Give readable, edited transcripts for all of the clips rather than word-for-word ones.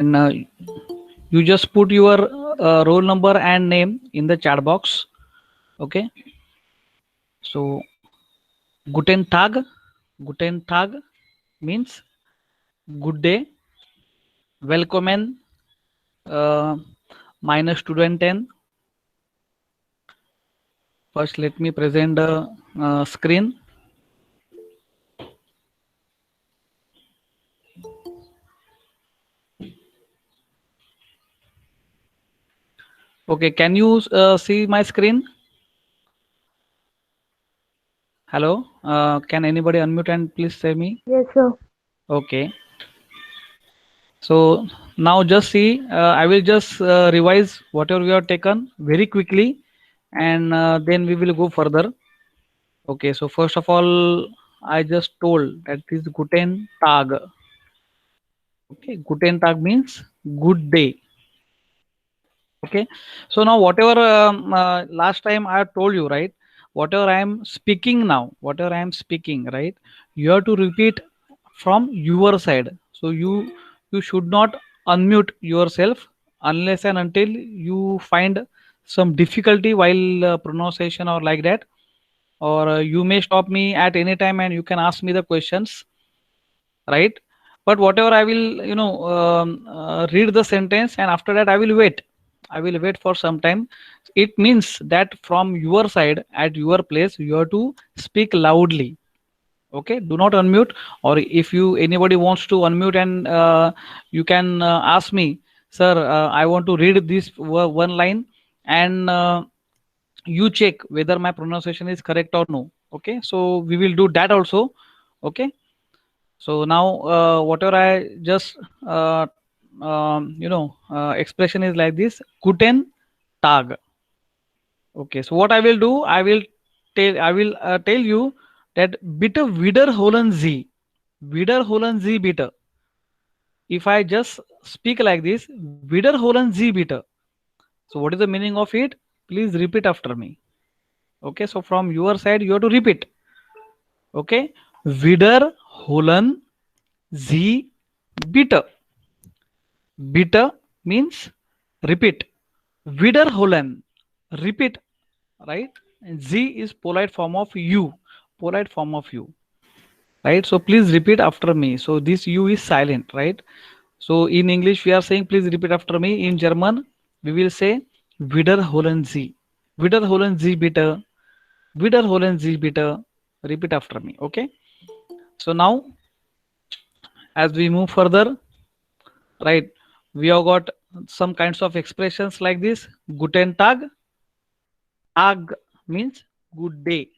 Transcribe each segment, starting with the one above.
and you just put your roll number and name in the chat box. Okay, so guten tag. Guten tag means good day. Welcome, uh, minus student 10. First let me present the screen. Okay, can you see my screen? Hello, can anybody unmute and please say me? Yes, sir. Okay, so now just see, I will just revise whatever we have taken very quickly, and then we will go further. Okay, so first of all, I just told that is Guten Tag. Okay, Guten Tag means good day. Okay, so now whatever last time I told you, right? Whatever I am speaking now, whatever I am speaking, right? You have to repeat from your side. So you should not unmute yourself unless and until you find some difficulty while pronunciation or like that, or you may stop me at any time and you can ask me the questions, right? But whatever I will, read the sentence, and after that I will wait for some time. It means that from your side, at your place, you have to speak loudly. Okay, do not unmute. Or if you anybody wants to unmute, and you can ask me, sir, I want to read this one line, and you check whether my pronunciation is correct or no. Okay, so we will do that also. Okay, so now whatever I just expression is like this: Guten Tag. Okay, so what I will do, I will tell you that bitte wiederholen Sie. Wiederholen Sie bitte. If I just speak like this, wiederholen Sie bitte. So what is the meaning of it? Please repeat after me. Okay, so from your side you have to repeat. Okay, wiederholen Sie bitte. Bitte means repeat. Wiederholen, repeat, right? And Z is polite form of you, polite form of you, right? So please repeat after me. So this U is silent, right? So in English we are saying please repeat after me. In German we will say wiederholen Sie. Wiederholen Sie bitte. Wiederholen Sie bitte. Repeat after me. Okay. So now as we move further, right, we have got some kinds of expressions like this: Guten Tag. Tag means good day.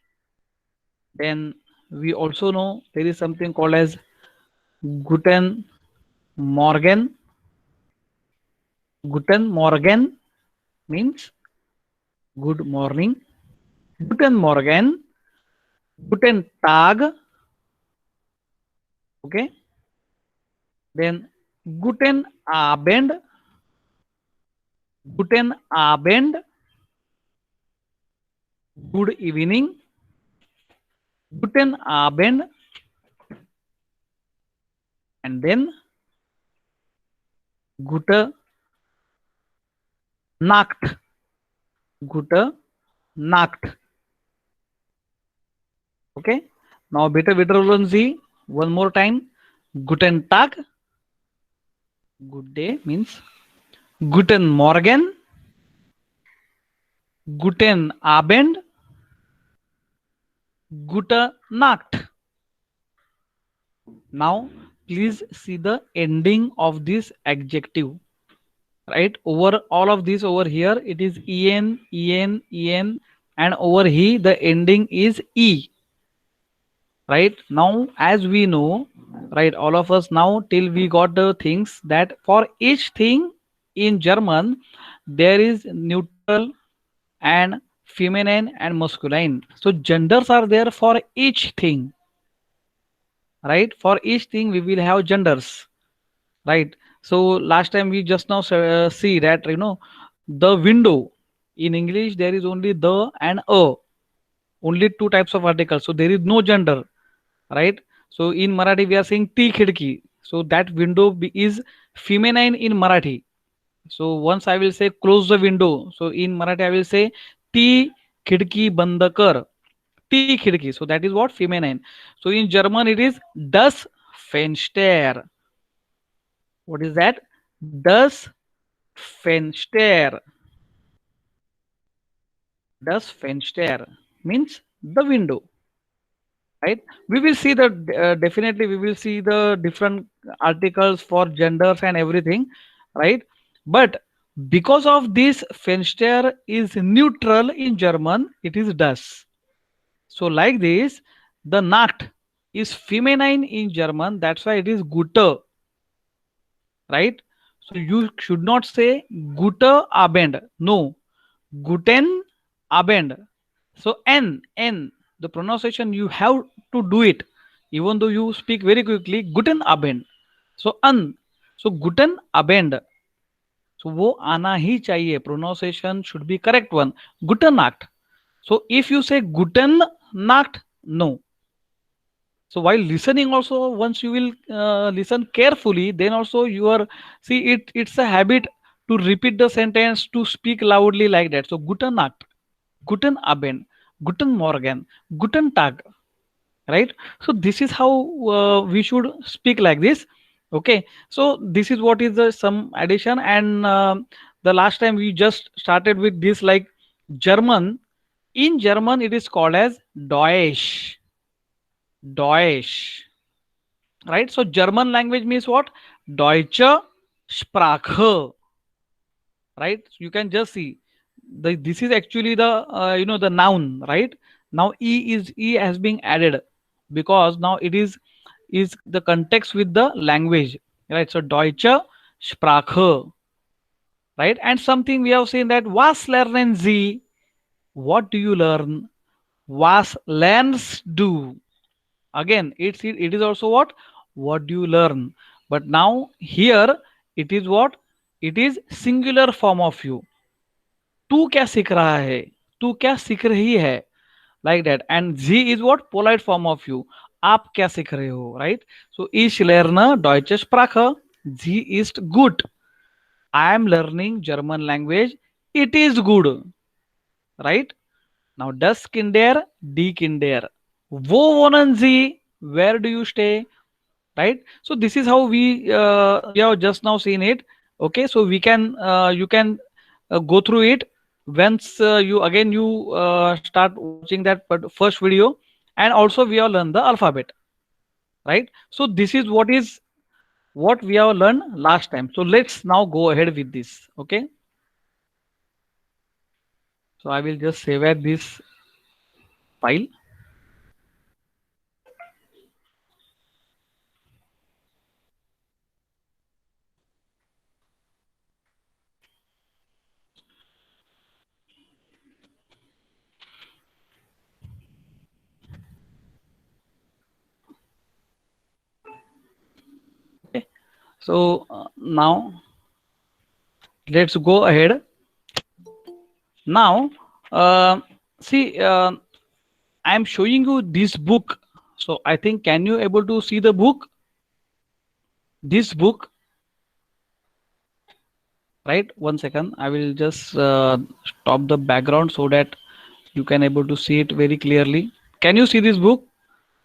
Then we also know there is something called as Guten Morgen. Guten Morgen means good morning. Guten Morgen. Guten Tag. Okay. Then Guten Abend. Guten Abend. Good evening. Guten Abend. And then Gute Nacht. Gute Nacht. Okay. Now bitte wiederholen Sie one more time. Guten Tag. Good day means Guten Morgen. Guten Abend. Gute Nacht. Now please see the ending of this adjective. Right, over all of this over here it is en, and over here the ending is e. Right, now as we know, right, all of us now till we got the things that for each thing in German there is neutral and feminine and masculine. So genders are there for each thing, right? For each thing we will have genders, right? So last time we just now see that, the window, in English there is only the and a, only two types of articles, so there is no gender, right? So in Marathi we are saying T khidki. So that window is feminine in Marathi. So once I will say close the window, so in Marathi I will say ती खिडकी बंद कर, ती खिडकी. So that is what feminine. So in German it is das Fenster. What is that? Das Fenster. Das Fenster means the window, right? We will see the definitely we will see the different articles for genders and everything, right? But because of this Fenster is neutral in German, it is das. So like this, the Nacht is feminine in German. That's why it is Gute, right? So you should not say Gute Abend. No, Guten Abend. So N, the pronunciation you have to do it, even though you speak very quickly. Guten Abend. So an, so Guten Abend. So वो आना ही चाहिए. Pronunciation should be correct one. Guten Nacht. So if you say Guten Nacht, no. So while listening also, once you will listen carefully, then also you are see it's a habit to repeat the sentence, to speak loudly like that. So Guten Nacht, Guten Abend, Guten Morgen, Guten Tag, right? So this is how we should speak like this. Okay, so this is what is the some addition. And the last time we just started with this, like German. In German it is called as Deutsch. Deutsch, right? So German language means what? Deutsche Sprache, right? So you can just see this is actually the the noun, right? Now e has been added because now it is the context with the language, right? So Deutsche Sprache, right? And something we have seen that was lernen Sie, what do you learn? Was learns do. Again it is also what do you learn? But now here it is what? It is singular form of you. तू क्या सीख रहा है? तू क्या सीख रही है? Like that. And sie is what? Polite form of you. आप क्या सीख रहे हो? Right? So ich lerne deutsche Sprache. Sie ist gut. I am learning German language. It is good, right? Now das Kinder, die Kinder. Wo wohnen Sie? Where do you stay? Right? So this is how we have just now seen it. Okay, so we can you can go through it once you again you start watching that first video. And also we have learned the alphabet, right? So this is what we have learned last time. So let's now go ahead with this. Okay, so I will just save at this file. Okay, so now let's go ahead. Now see, I am showing you this book. So I think can you able to see the book? This book, right? One second. I will just stop the background so that you can able to see it very clearly. Can you see this book?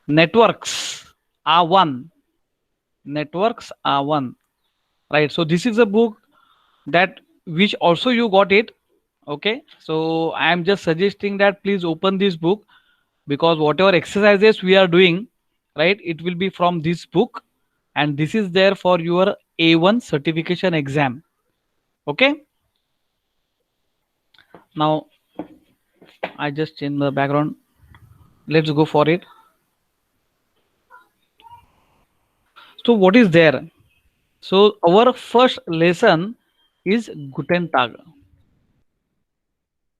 Networks are one. Networks are one. Right. So this is a book that which also you got it. Okay. So I am just suggesting that please open this book, because whatever exercises we are doing, right, it will be from this book, and this is there for your A1 certification exam. Okay, now I just change the background. Let's go for it. So what is there? So our first lesson is Guten Tag.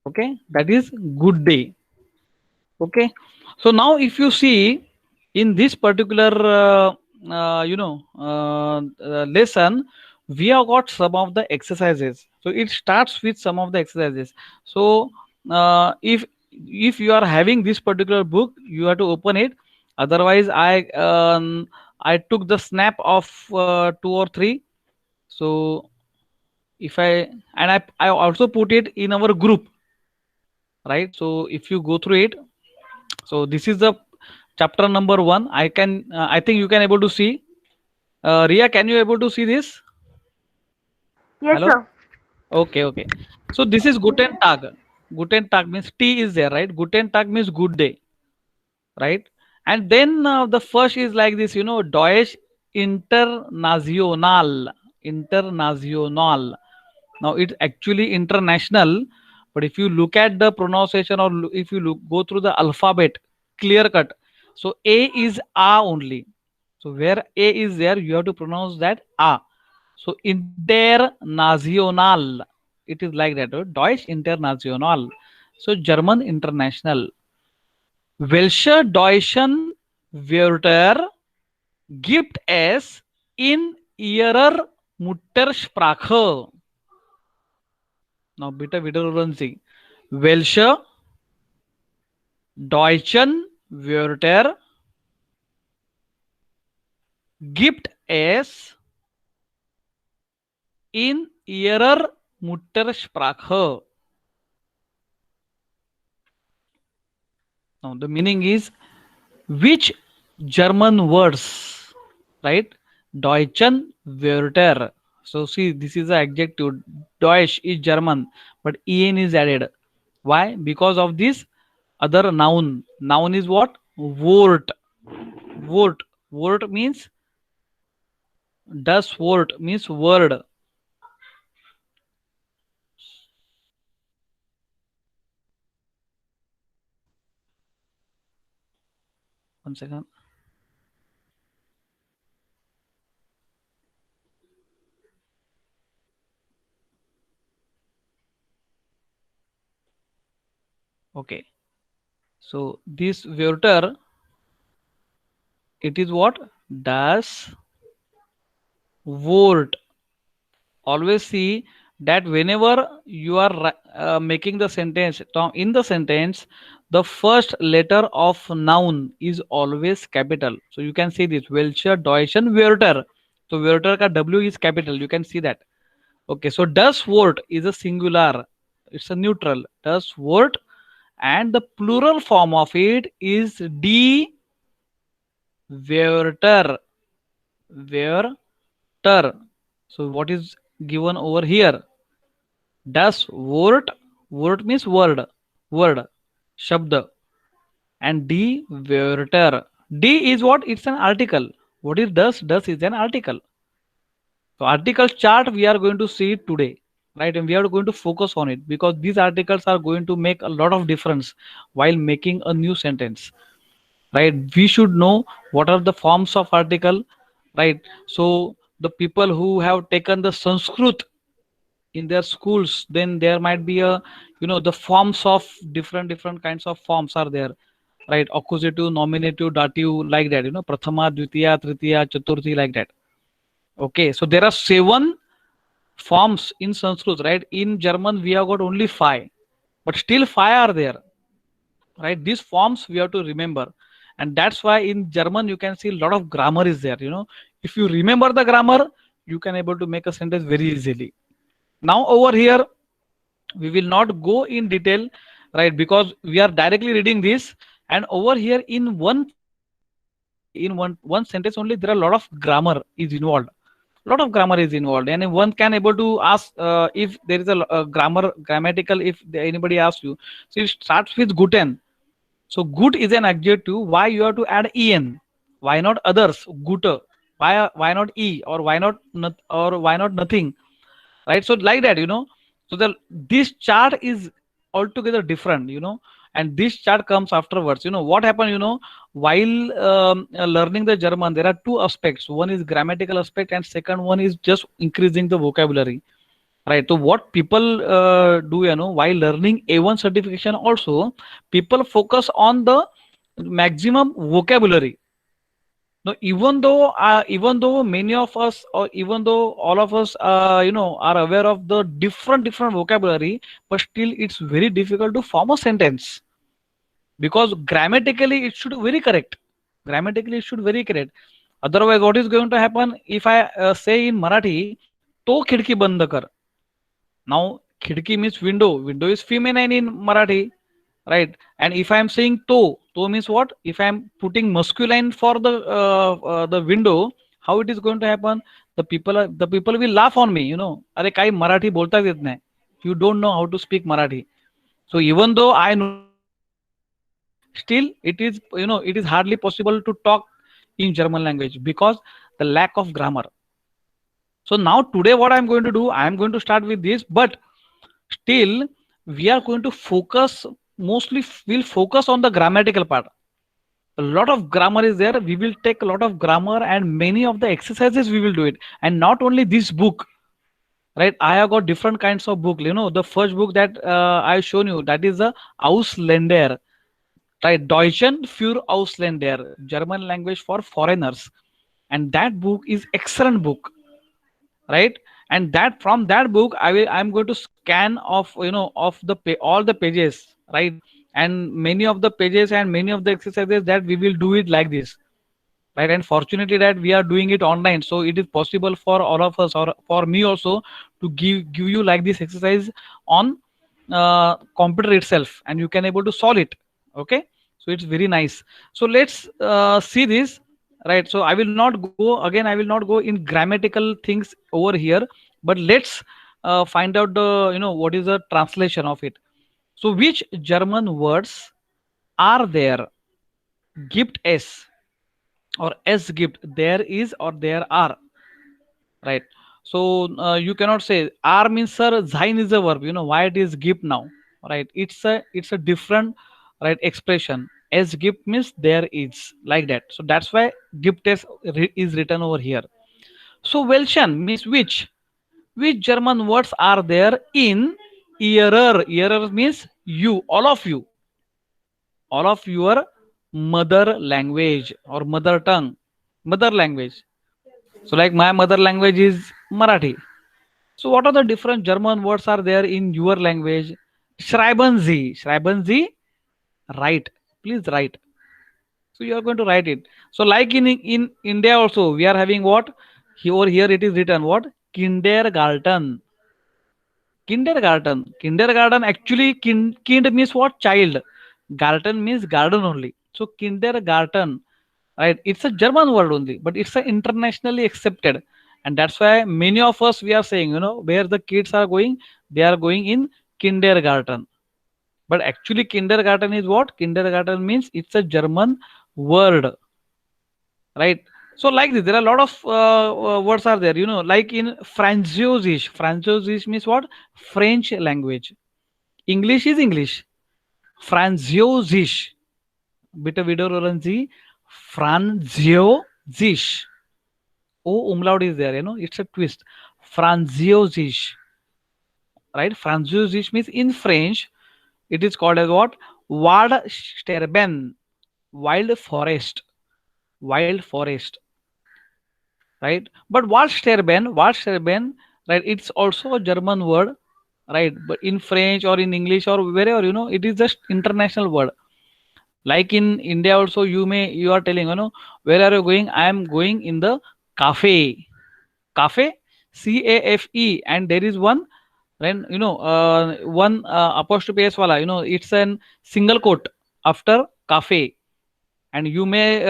Okay, that is good day. Okay, so now if you see in this particular lesson, we have got some of the exercises. So it starts with some of the exercises. So if you are having this particular book, you have to open it. Otherwise I I took the snap of two or three. So if I also put it in our group, right? So if you go through it, so this is the chapter number one. I think you can able to see. Ria, can you able to see this? Yes, Hello. sir. Okay, okay. So this is Guten Tag. Guten Tag means T is there, right? Guten Tag means good day, right? And then the first is like this, Deutsch International. International. Now it's actually international, but if you look at the pronunciation, or if you go through the alphabet, clear cut. So A is A only. So where A is there, you have to pronounce that A. So international. It is like that. Deutsch International. So German international. Welche deutschen Wörter gibt es in ihrer Muttersprache? Now bitte wiederholen Sie. Welche deutschen Wörter gibt es in ihrer Muttersprache? Now the meaning is which German words, right? Deutschen Wörter. So see, this is the adjective. Deutsch is German, but en is added. Why? Because of this other noun. Noun is what? Wort. Wort. Wort means das Wort means word. One second. Okay. So this Wörter, it is what? Das Wort. Always see that whenever you are making the sentence, in the sentence, the first letter of noun is always capital. So you can see this welcher deutschen Wörter. So Wörter ka w is capital, you can see that. Okay, so das Wort is a singular, it's a neutral das Wort, and the plural form of it is die Wörter. Wörter. So what is given over here? Das Wort. Wort means word. Word. Shabda. And die Wörter. Die is what? It's an article. What is das? Das is an article. So article chart we are going to see it today. Right, and we are going to focus on it because these articles are going to make a lot of difference while making a new sentence. Right, we should know what are the forms of article, right? So the people who have taken the Sanskrit in their schools, then there might be a, the forms of different kinds of forms are there, right? Accusative, nominative, dative, like that, prathama, dvitiya, tritiya, chaturthi, like that. Okay, so there are 7 forms in Sanskrit, right? In German we have got only 5, but still 5 are there, right? These forms we have to remember, and that's why in German you can see a lot of grammar is there. If you remember the grammar, you can able to make a sentence very easily. Now over here we will not go in detail, right? Because we are directly reading this, and over here in one sentence only, there are a lot of grammar is involved. Lot of grammar is involved, and one can able to ask if there is a grammar grammatical, if anybody asks you. So it starts with guten. So gut is an adjective. Why you have to add en? Why not others? Gute. Why not e, or why not nothing? Right. So like that, So this chart is altogether different, and this chart comes afterwards. What happened? While learning the German, there are 2 aspects. One is grammatical aspect, and second one is just increasing the vocabulary. Right. So what people do, while learning A1 certification also, people focus on the maximum vocabulary. Now, even though many of us, or even though all of us, are aware of the different vocabulary, but still it's very difficult to form a sentence because grammatically it should very correct. Grammatically it should very correct. Otherwise, what is going to happen if I say in Marathi, to khidki band kar. Now, khidki means window. Window is feminine in Marathi, right? And if I am saying to means what? If I am putting masculine for the window, how it is going to happen? The people will laugh on me. अरे काही मराठी बोलताच येत नाही. You don't know how to speak Marathi. So even though I know still it is hardly possible to talk in German language because the lack of grammar. So now today what I'm going to do, I'm going to start with this, but still we are going to focus mostly we'll focus on the grammatical part. A lot of grammar is there. We will take a lot of grammar and many of the exercises we will do it. And not only this book, right? I have got different kinds of book. The first book that I've shown you, that is the Ausländer, right? Deutschen für Ausländer, German language for foreigners. And that book is excellent book, right? And that from that book I'm going to scan of all the pages, right? And many of the pages and many of the exercises that we will do it like this, right? And fortunately that we are doing it online, so it is possible for all of us or for me also to give you like this exercise on computer itself, and you can able to solve it. Okay, so it's very nice. So let's see this, right? So I will not go again, I will not go in grammatical things over here, but let's find out the what is the translation of it. So which German words are there? Gift s or s gift, there is or there are, right? So you cannot say are means sir sein is a verb, why it is gift now, right? It's a different, right, expression. As gift means there is, like that. So that's why gift is written over here. So welchen means which German words are there in Ihrer means you, all of your mother language or mother tongue, mother language. So like my mother language is Marathi. So what are the different German words are there in your language? Schreiben Sie, write. Please write. So you are going to write it. So like in India also, we are having what? Over here it is written what? Kindergarten. Kindergarten actually kind means what? Child. Garten means garden only. So kindergarten, right? It's a German word only, but it's a internationally accepted, and that's why many of us we are saying, where the kids are going, they are going in kindergarten. But actually, kindergarten is what? Kindergarten means it's a German word, right? So like this, there are a lot of words are there, like in Französisch. Französisch means what? French language. English is English. Französisch. Bitte wiederholen Sie. Französisch. O umlaut is there, it's a twist. Französisch, right? Französisch means in French, it is called as what? Waldsterben, wild forest, wild forest, right? But Waldsterben, right? It's also a German word, right? But in French or in English or wherever, it is just international word. Like in India also, you are telling, where are you going? I am going in the cafe. Cafe, CAFE, and there is one, then one apostrophe s wala, it's an single quote after cafe, and you may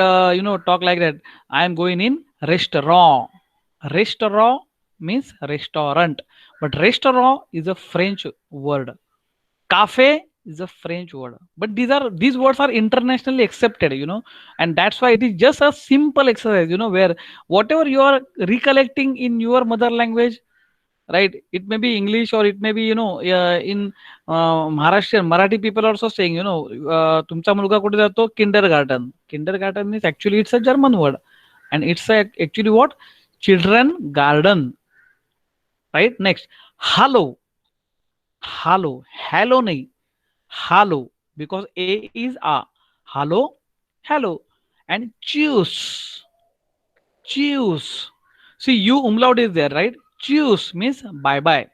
talk like that. I am going in restaurant. Restaurant means restaurant, but restaurant is a French word. Cafe is a French word, but these words are internationally accepted, and that's why it is just a simple exercise, where whatever you are recollecting in your mother language, right? It may be English or it may be in Maharashtrian Marathi people also saying, तुमचा मुलगा कुठे जातो? Kindergarten. Kindergarten is actually it's a German word, and it's actually what? Children garden, right? Next, hello. Hello nahi, hello, because a is a. Hello, and choose. See, you umlaut is there, right? Choose means bye bye.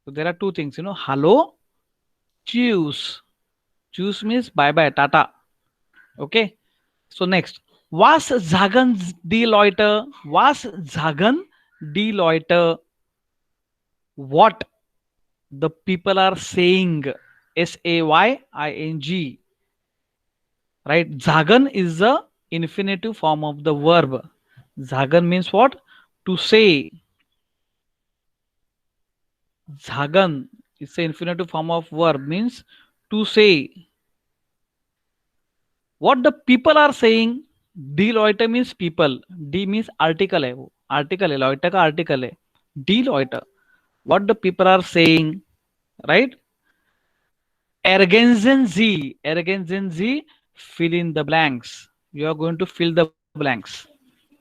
So there are two things, hello, choose. Choose means bye bye, tata. Okay. So next, Was sagen die Leute? Was sagen die Leute? What the people are saying? Saying. Right? Zagan is the infinitive form of the verb. Zagan means what? To say. Zagan is the infinitive form of verb means to say. What the people are saying. D loiter means people. D means article है. वो article है. Loiter का article है. D loiter. What the people are saying, right? Ergenzen Z. Ergenzen Z. Fill in the blanks. You are going to fill the blanks,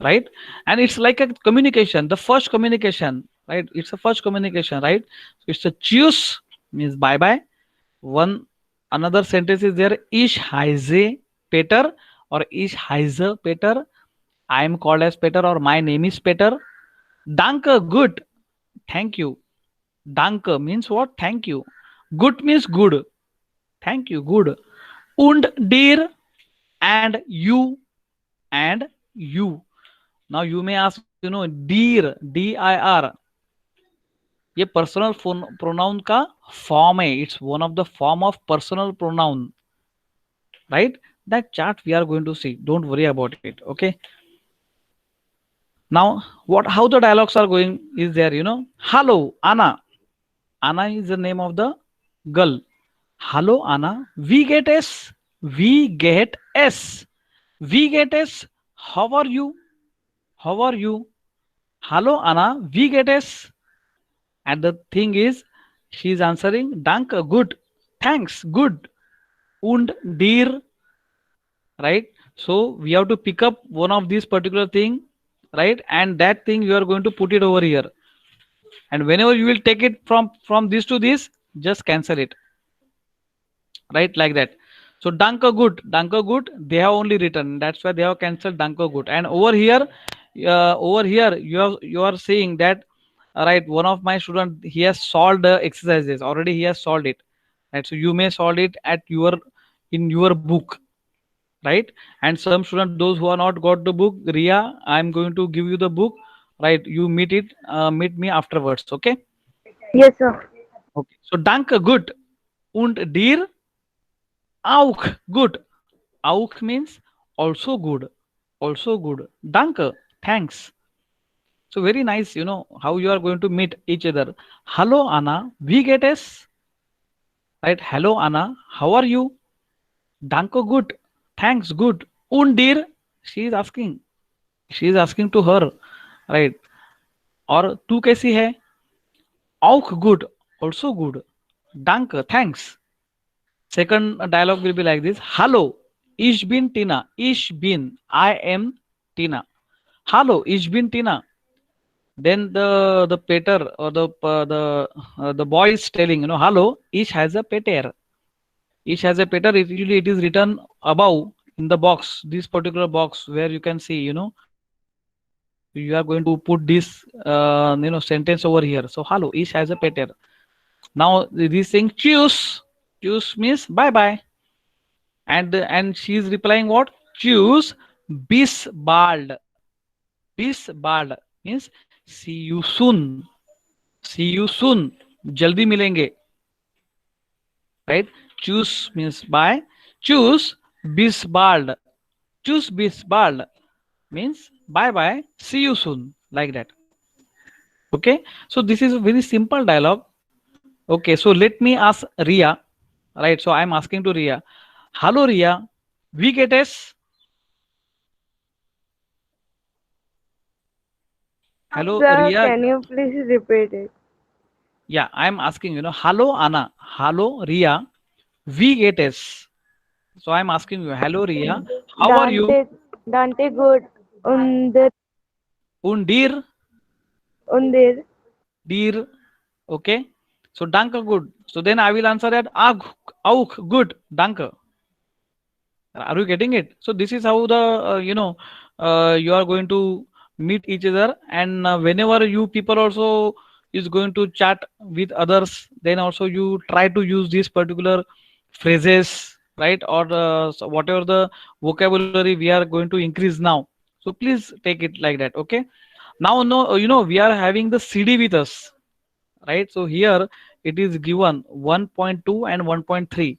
right? And it's like a communication, the first communication, right? It's a first communication, right? So it's a choose means bye bye. One another sentence is there. Ich heiße Peter or ich heiße Peter. I am called as Peter or my name is Peter. Danke, good. Thank you. Danke means what? Thank you. Good means good. Thank you. Good. Und dir and you and you. Now you may ask, dear, dir. ये personal pronoun का form है. It's one of the form of personal pronoun, right? That chart we are going to see. Don't worry about it. Okay. Now, how the dialogues are going is there, Hello, Anna. Anna is the name of the girl. Hello, Anna. We get S. We get S. We get S. How are you? How are you? Hello, Anna. We get S. And the thing is, she is answering, Danke, good. Thanks, good. Und dir, right? So we have to pick up one of these particular thing, right? And that thing you are going to put it over here. And whenever you will take it from this to this, just cancel it, right? Like that. So danke good, they have only written. That's why they have cancelled danke good. And over here you are saying that, right? One of my student, he has solved the exercises already. He has solved it, right? So you may solve it at in your book, right? And some students, those who are not got the book, Ria, I'm going to give you the book, right? You meet me afterwards. Okay. Yes, sir. Okay. So danke good und dir auch good. Auch means also good. Also good. Danke. Thanks. So very nice, how you are going to meet each other. Hello, Anna. Wie geht es? Right? Hello, Anna. How are you? Danke, good. Thanks, good. Und dir? She is asking. She is asking to her, right? और तू कैसी है? Auch good. Also good. Danke. Thanks. Second dialogue will be like this. Hallo, ich bin Tina. Ich bin. I am Tina. Hallo, ich bin Tina. Then the Peter or the boy is telling, hello, ich has a Peter. Ich has a Peter. Usually it is written above in the box, this particular box where you can see, you are going to put this sentence over here. So hello, ich has a Peter. Now this thing choose. Choose means bye bye. And she is replying what? Choose bis bald. Bis bald means see you soon. See you soon. Jaldi milenge. Right? Choose means bye. Choose bis bald. Choose bis bald means bye bye. See you soon. Like that. Okay. So this is a very simple dialogue. Okay. So let me ask Ria. Right. So I'm asking to Ria. Hello, Ria. Wie geht es? Hello, Sir, Ria. can you please repeat it? Yeah, I'm asking, hello, Anna. Hello, Ria. Wie geht es? So I'm asking you, hello, Ria. How are you? Dante good. Und Und dir? undir. Dir. Okay. So danke, good. So then I will answer that auch good. Danke. Are you getting it? So this is how the you are going to meet each other, and whenever you people also is going to chat with others, then also you try to use these particular phrases, right? Or so whatever the vocabulary we are going to increase now. So please take it like that, okay? Now, no, we are having the CD with us, right? So here it is given 1.2 and 1.3.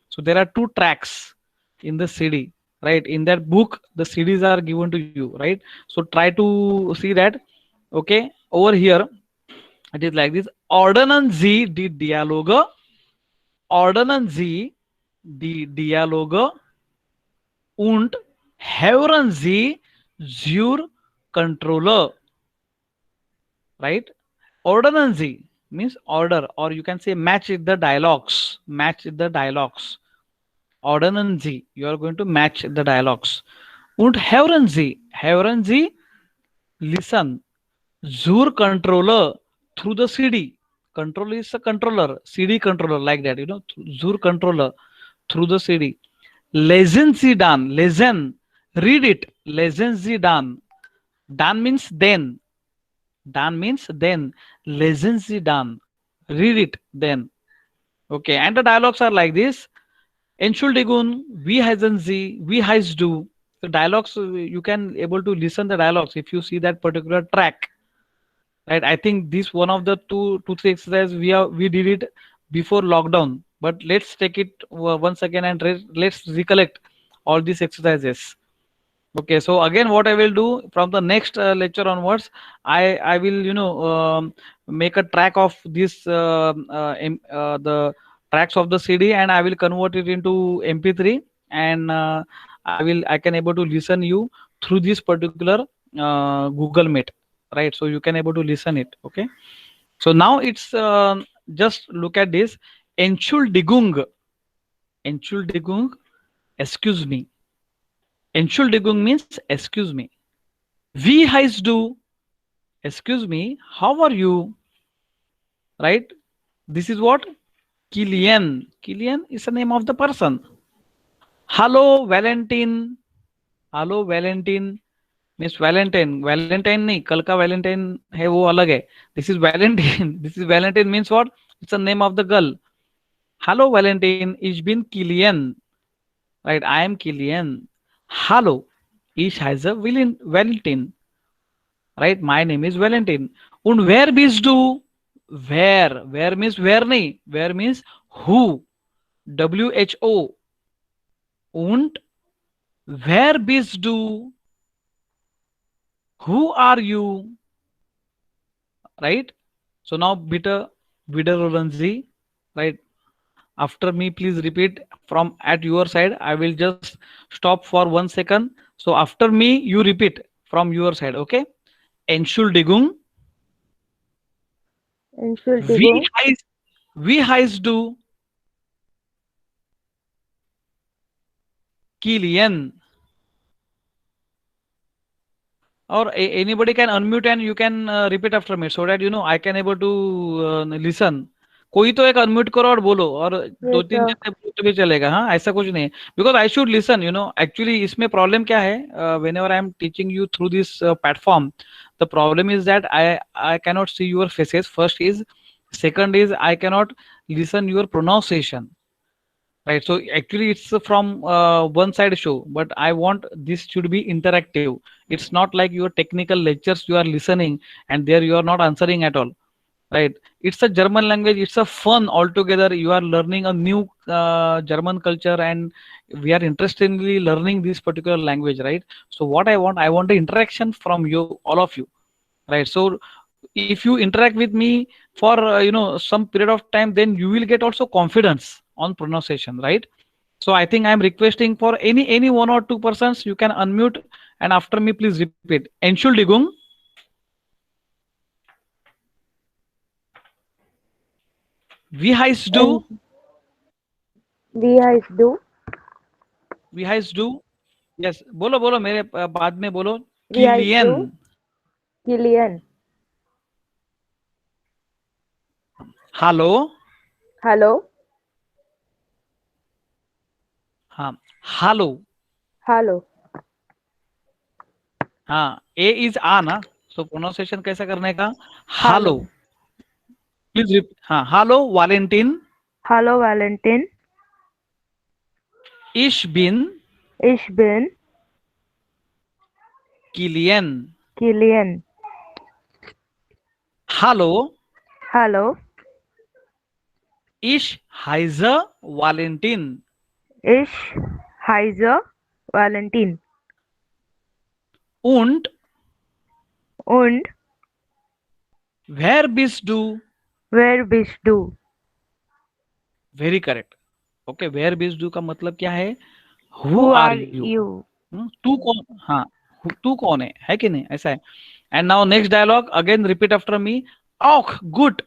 So there are two tracks in the CD, right? In that book, the CDs are given to you, right? So try to see that, okay? Over here, it is like this: Ordnen Sie die Dialoge, ordnen Sie die Dialoge und hören Sie zur Controller, right? Ordnancy means order, or you can say match it the dialogues. Match it the dialogues. Ordnancy, you are going to match the dialogues. Und hören Sie, listen. Zur controller through the CD. Control is a controller, CD controller like that. Zur controller through the CD. Lesen Sie dann, lesen, read it. Lesen Sie dann. Dan means then. Dan means then. Lesen Sie dann. Read it then. Okay, and the dialogues are like this. Entschuldigung, wie heißen Sie? Wie heißt du? The dialogues, you can able to listen the dialogues if you see that particular track. Right, I think this one of the two three exercises we did it before lockdown, but let's take it once again and let's recollect all these exercises. Okay, so again, what I will do from the next lecture onwards, I will make a track of this the tracks of the CD, and I will convert it into MP3, and I can able to listen you through this particular Google Meet, right? So you can able to listen it. Okay, so now it's just look at this. Entschuldigung, Entschuldigung, excuse me. Entschuldigung means excuse me. Wie heißt du? Excuse me, how are you? Right? This is what? Kilian. Kilian is the name of the person. Hello, Valentine. Hello, Valentine. Miss Valentine. Valentine नहीं, कल का Valentine है वो अलग है. This is Valentine. This is Valentine means what? It's the name of the girl. Hello, Valentine. Ich bin Kilian. Right? I am Kilian. Hello. Ich heiße Valentine. Right, my name is Valentine. Und where bist du? Where means where nahi, where means who, WHO. Und where bist du? Who are you? Right, so now bitte wiederholen Sie, right? After me, please repeat from at your side. I will just stop for 1 second. So after me, you repeat from your side, okay? Entschuldigung. Entschuldigung. Wie heißt du? Kilian. Or anybody can unmute and you can repeat after me so that I can able to listen. कोई तो एक unmute करो और बोलो, और दो Yes, तीन sir. जने बोलो तो भी चलेगा. हाँ, ऐसा कुछ नहीं है, because I should listen. Actually इसमें प्रॉब्लम क्या है, when ever I am teaching you through this platform, the problem is that I cannot see your faces. First is, second is I cannot listen your pronunciation, right? So actually it's from one side show, but I want this should be interactive. It's not like your technical lectures you are listening and there you are not answering at all, right? It's a German language, it's a fun altogether. You are learning a new German culture, and we are interestingly learning this particular language, right? So what I want the interaction from you, all of you, right? So if you interact with me for some period of time, then you will get also confidence on pronunciation, right? So I think I'm requesting for any one or two persons, you can unmute and after me please repeat. Entschuldigung. Wie heißt du? Wie heißt du? Wie heißt du? Yes, बोलो बोलो मेरे बाद में बोलो. Wie heißt Kilian. du? Kilian. Hello. Hello. हाँ, hello. Hello. हाँ, A is आ ना, so pronunciation कैसा करने का? Hello. Please repeat. हाँ, hello Valentine. Hello, Valentine. Ich bin Ich bin Kilian. Kilian. Hallo, Hallo, ich heiße Valentin. ich heiße Valentin. Und Und wer bist du? wer bist du? Very correct. Okay, वेयर बीज डू का मतलब क्या है? Who Who are are you. you? तू कौन, हाँ, तू कौन है कि नहीं, ऐसा है. And now next dialogue, again repeat after me. ऑख गुड.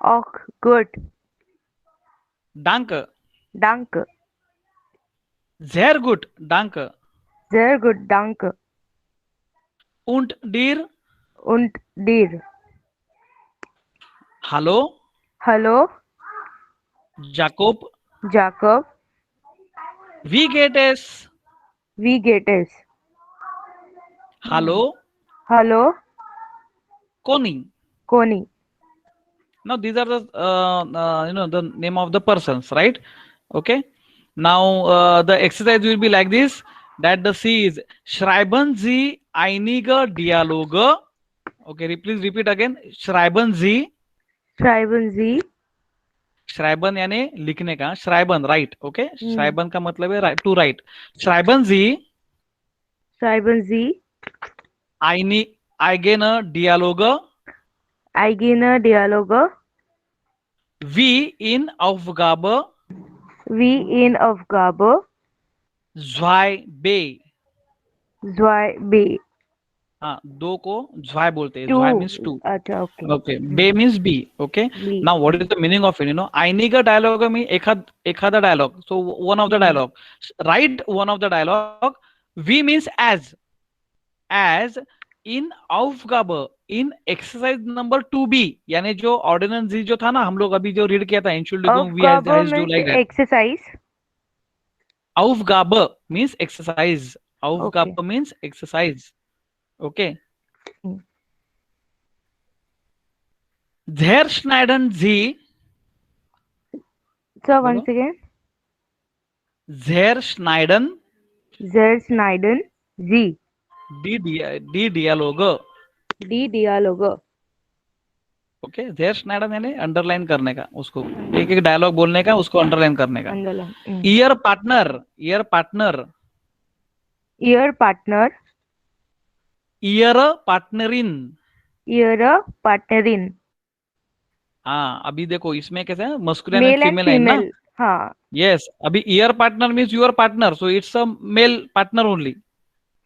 Och, gut. danke. Danke. sehr gut, danke. Sehr gut, danke. und dir? Und dir? hallo, Hallo, jakob. Jakob. wie geht es? Wie geht es? hallo, Hallo, conny. Conny. Now these are the the name of the persons, right? Okay. Now the exercise will be like this. That the C is schreiben Sie einige Dialoge. Okay, please repeat again. schreiben Sie. Schreiben Sie. schreiben यानी लिखने का. schreiben right. Okay, schreiben का मतलब है to write. schreiben Sie Schreiben Sie eigene Dialoge eigene Dialoge wie in Aufgabe wie in Aufgabe 2b. 2b. हाँ, दो को ज्वाय बोलते हैं. ज्वाय मीन्स 2. टू. अच्छा, ओके. ओके, बे means B. Okay, B. Now what is the meaning of it? आईनिगा डायलॉग में एखादा dialogue. So one of the dialogue, right, one of the dialogue. वी means as in aufgabe in exercise number 2b. यानी जो ordinance जी जो था ना, हम लोग अभी जो रीड किया था, Entschuldigung, wie Aufgabe heißt du means like that. exercise. Aufgabe means exercise. Okay. Aufgabe means exercise. Okay. Zerschneiden Sie. So बोलो. once again. Zerschneiden Zerschneiden Sie die Dialoge. die Dialoge. Okay, Zerschneiden यानी underline करने का, उसको एक एक dialogue बोलने का, उसको अंडरलाइन करने का. Underline. ईयर पार्टनर. ईयर पार्टनर. Ihr Partner. ईयर पार्टनरिन. Ihre Partnerin. हाँ, अभी देखो इसमें कैसे है, masculine and Male and female है ना. female. हाँ. यस, अभी ईयर पार्टनर means your partner, so it's a male partner only.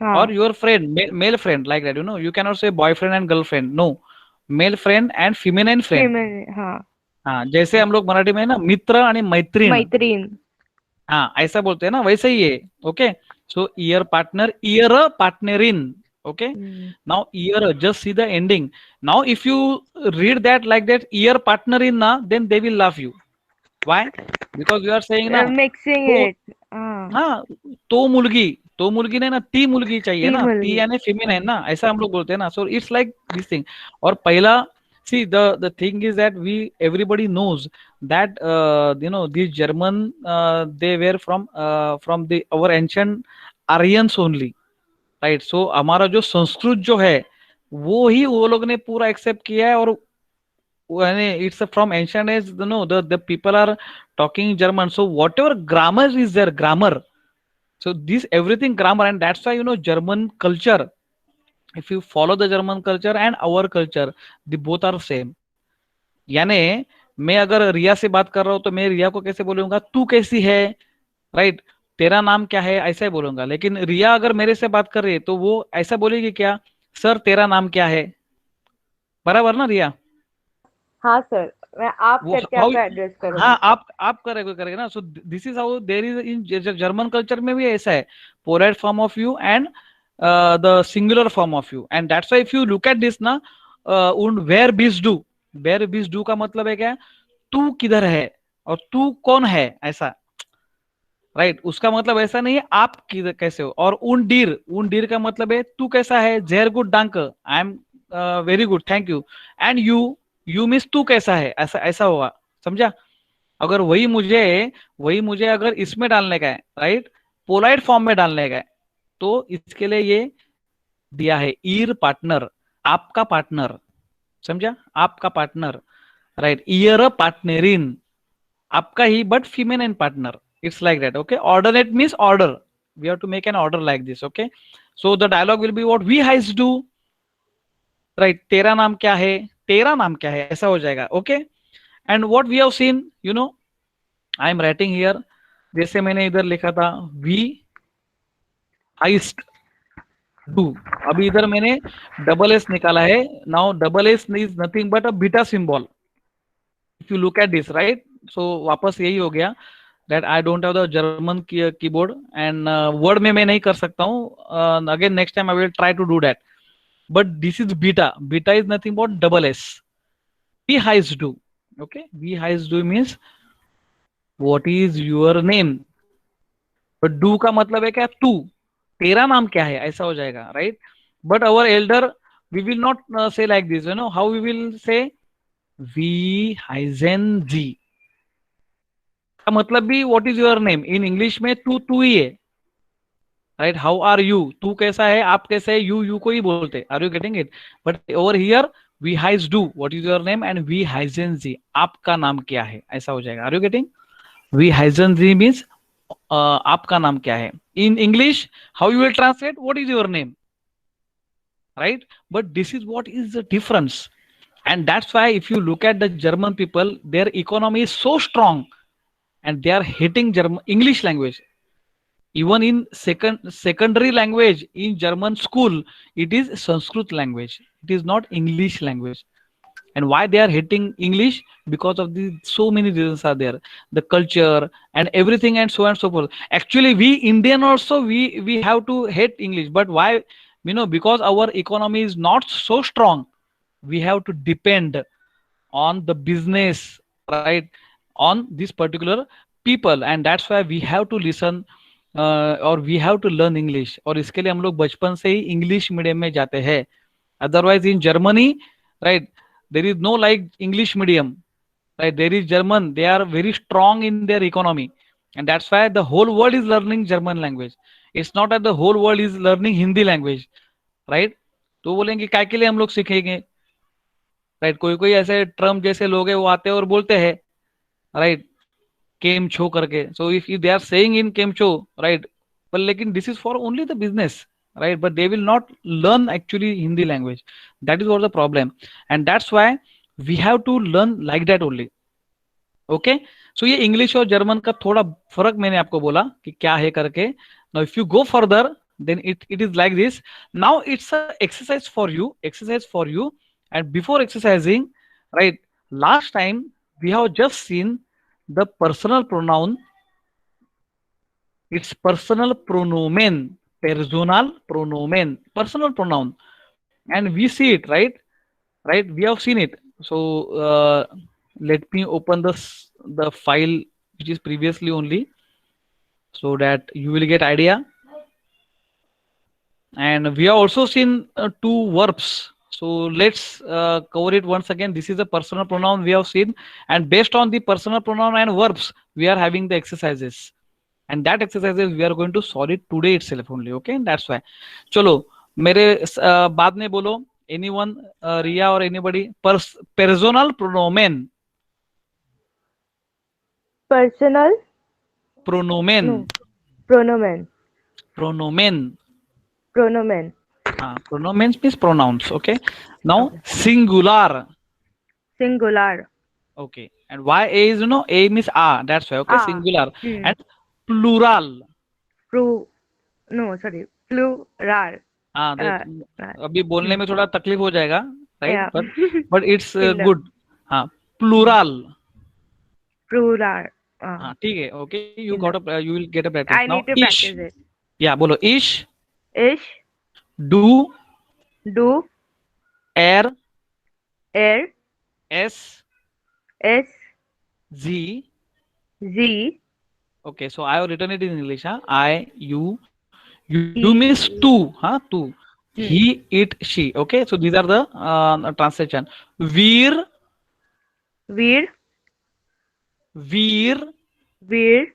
हाँ. or your friend, male friend, like that, you cannot say boyfriend and girlfriend. No, male friend and feminine friend. Female. हाँ. हाँ, जैसे हम लोग मराठी में ना मित्र आणि मैत्रीण. मैत्रीण. हाँ, ऐसा बोलते हैं ना, वैसे ही है. ओके, सो ईयर पार्टनर, ईयर पार्टनरिन. ओके, नाउ ईयर, just see the ending. Now if you read that like that, ईयर पार्टनरिन ना, then they will love you. Why? Because you are saying ना, Mixing तो, it. हाँ, तो मुलगी नहीं ना, ती मुलगी चाहिए ना. ती यानी फीमेल है ना, ऐसा हम लोग बोलते हैं ना. So it's like this thing. और पहला, see the thing is that we everybody knows that this German, they were from the our ancient Aryans only, right. So हमारा जो संस्कृत जो है, वो ही वो लोग ने पूरा एक्सेप्ट किया है. और it's from ancient age, the people are talking German. So whatever grammar is there, grammar. So this everything grammar, and that's why German culture. If you follow the German culture and our culture, the both are same. यानी मैं अगर रिया से बात कर रहा हूं, तो मैं रिया को कैसे बोलूंगा, तू कैसी है, राइट, तेरा नाम क्या है, ऐसा ही बोलूंगा. लेकिन रिया अगर मेरे से बात कर रही है, तो वो ऐसा बोलेगी क्या, सर तेरा नाम क्या है. बराबर ना रिया? हाँ सर, मैं आप वो करके आपका एड्रेस करूंगा. हाँ, आप करेंगे ना. So this is how there is in German culture में भी ऐसा है, polite form of you and the singular form of you. And that's why if you look at this ना, उन वेयर बीस डू, वेयर बीस डू का मतलब है क्या, तू किधर है और तू कौन है, ऐसा, राइट. उसका मतलब ऐसा नहीं है आप किधर कैसे हो. और उन डीर का मतलब है तू कैसा है, जेर गुड डांक, I am very good, thank you. And you means तू कैसा है, ऐसा ऐसा होगा, समझा. अगर वही मुझे अगर इसमें डालने का है, राइट, पोलाइट फॉर्म में डालने का है, तो इसके लिए ये दिया है ईर पार्टनर, आपका पार्टनर, समझा, आपका पार्टनर, राइट, ईयर पार्टनरिन, आपका ही but feminine partner. It's like that. Okay, ordinate means order. We have to make an order like this. Okay, so the dialogue will be what we guys do, right? तेरा नाम क्या है, तेरा नाम क्या है, ऐसा हो जाएगा. Okay, and what we have seen, you know, I am writing here, जैसे मैंने इधर लिखा था we heist do, अभी इधर मैंने डबल एस निकाला है. Now double S is nothing but a beta symbol. If you look at this, right, so वापस यही हो गया that I don't have the German keyboard and word में मैं नहीं कर सकता हूँ. Again next time I will try to do that. But this is beta. Beta is nothing but double S. We highs do. Okay. We highs do means what is your name. But do का मतलब है क्या, तू, तेरा नाम क्या है, ऐसा हो जाएगा, right? But our elder, we will not say like this. You know how we will say, we hyzen G. का मतलब भी what is your name in English में तू तू ही है, राइट. हाउ आर यू, तू कैसा है, आप कैसे है, यू को ही बोलते. Are you getting it? But over here वी हाइज डू, what is your name, and वी हाइजन जी, आपका नाम क्या है, ऐसा हो जाएगा. Are you getting? वी हाइजन जी मीन्स आपका नाम क्या है. In English how you will translate, what is your name, right? But this is what is the difference. And that's why if you look at the German people, their economy is so strong and they are hating German English language. Even in secondary language in German school, it is Sanskrit language, it is not English language. And why they are hating English? Because of the so many reasons are there, the culture and everything and so forth. Actually we Indian also, we have to hate English. But why? You know, because our economy is not so strong, we have to depend on the business, right, on this particular people. And that's why we have to listen और we have to learn English. और इसके लिए हम लोग बचपन से ही English medium में जाते हैं. Otherwise in Germany, right, there is no like English medium, right, there is German, they are very strong in their economy. And that's why the whole world is learning German language. It's not that the whole world is learning Hindi language, right. तो बोलेंगे काय के लिए हम लोग सीखेंगे, right. कोई कोई ऐसे ट्रम्प जैसे लोग हैं, वो आते हैं और बोलते हैं, राइट, केम छो करके. So if they are saying in केम छो, राइट, पर लेकिन this is for only the business, right, but they will not learn actually Hindi language. That is what the problem. And that's why we have to learn like that only. Okay, so ये English और German का थोड़ा फर्क मैंने आपको बोला कि क्या है करके. Now if you go further, then it is like this. Now it's a exercise for you. And before exercising, right, last time we have just seen the personal pronoun. It's personal pronomen, personal pronoun, and we see it, right? Right, we have seen it. So let me open the file which is previously only, so that you will get idea. And we have also seen two verbs. So let's cover it once again. This is a personal pronoun we have seen, and based on the personal pronoun and verbs, we are having the exercises. And that exercises we are going to solve it today itself only. Okay, and that's why. चलो मेरे बाद में बोलो, anyone, Ria or anybody, personal pronomen. Personal? Pronomen. No. Pronomen. Pronomen. Pronomen. Pronomens means pronouns. Okay. Now Okay. singular. Singular. Okay. And why A is, you know, A means A. That's why. Okay. Ah. Singular. Hmm. And plural. No, sorry. Plural. हाँ, Right. अभी बोलने में थोड़ा तकलीफ हो जाएगा, right, Yeah. but it's Similar. Good. हाँ, plural. Plural. हाँ, ठीक है. Okay, you Similar. You will get a practice. I now need to इश. practice it. या बोलो इश, Ish. Do, Do. एर, Air. S, S. Ji. Z. Okay, so I have written it in English. Huh? I, you E. means two. Huh? Two. Hmm. He, it, she. Okay, so these are the translation. Veer, Veer. Veer. Veer.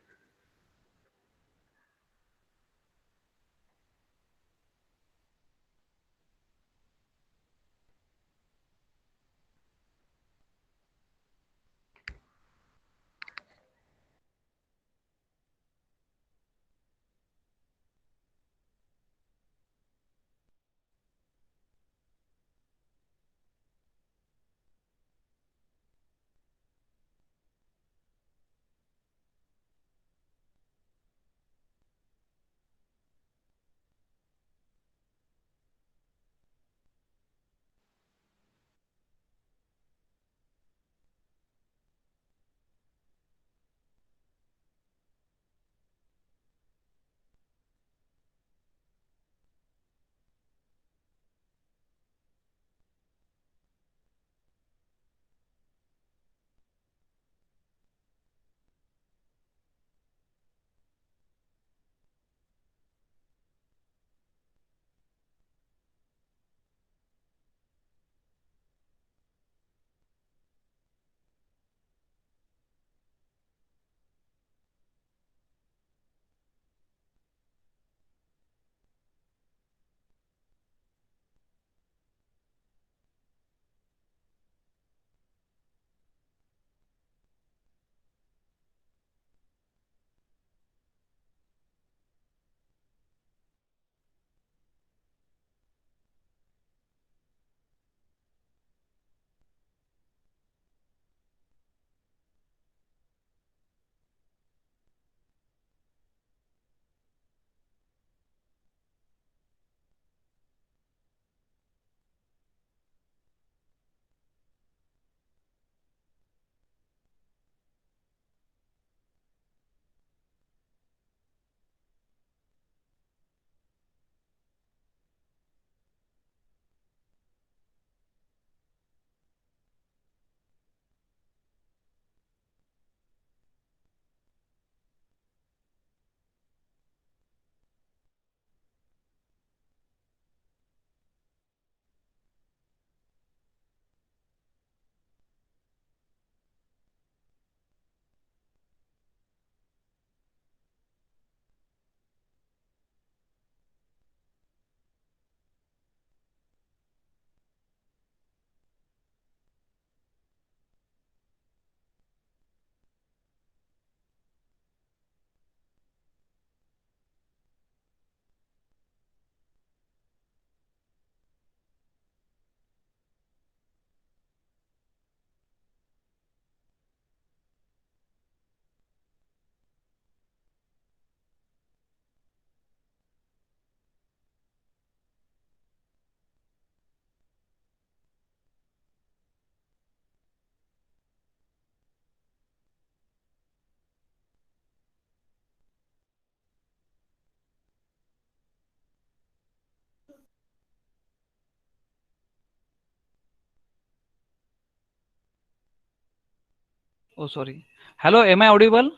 Oh, sorry. Hello, am I audible?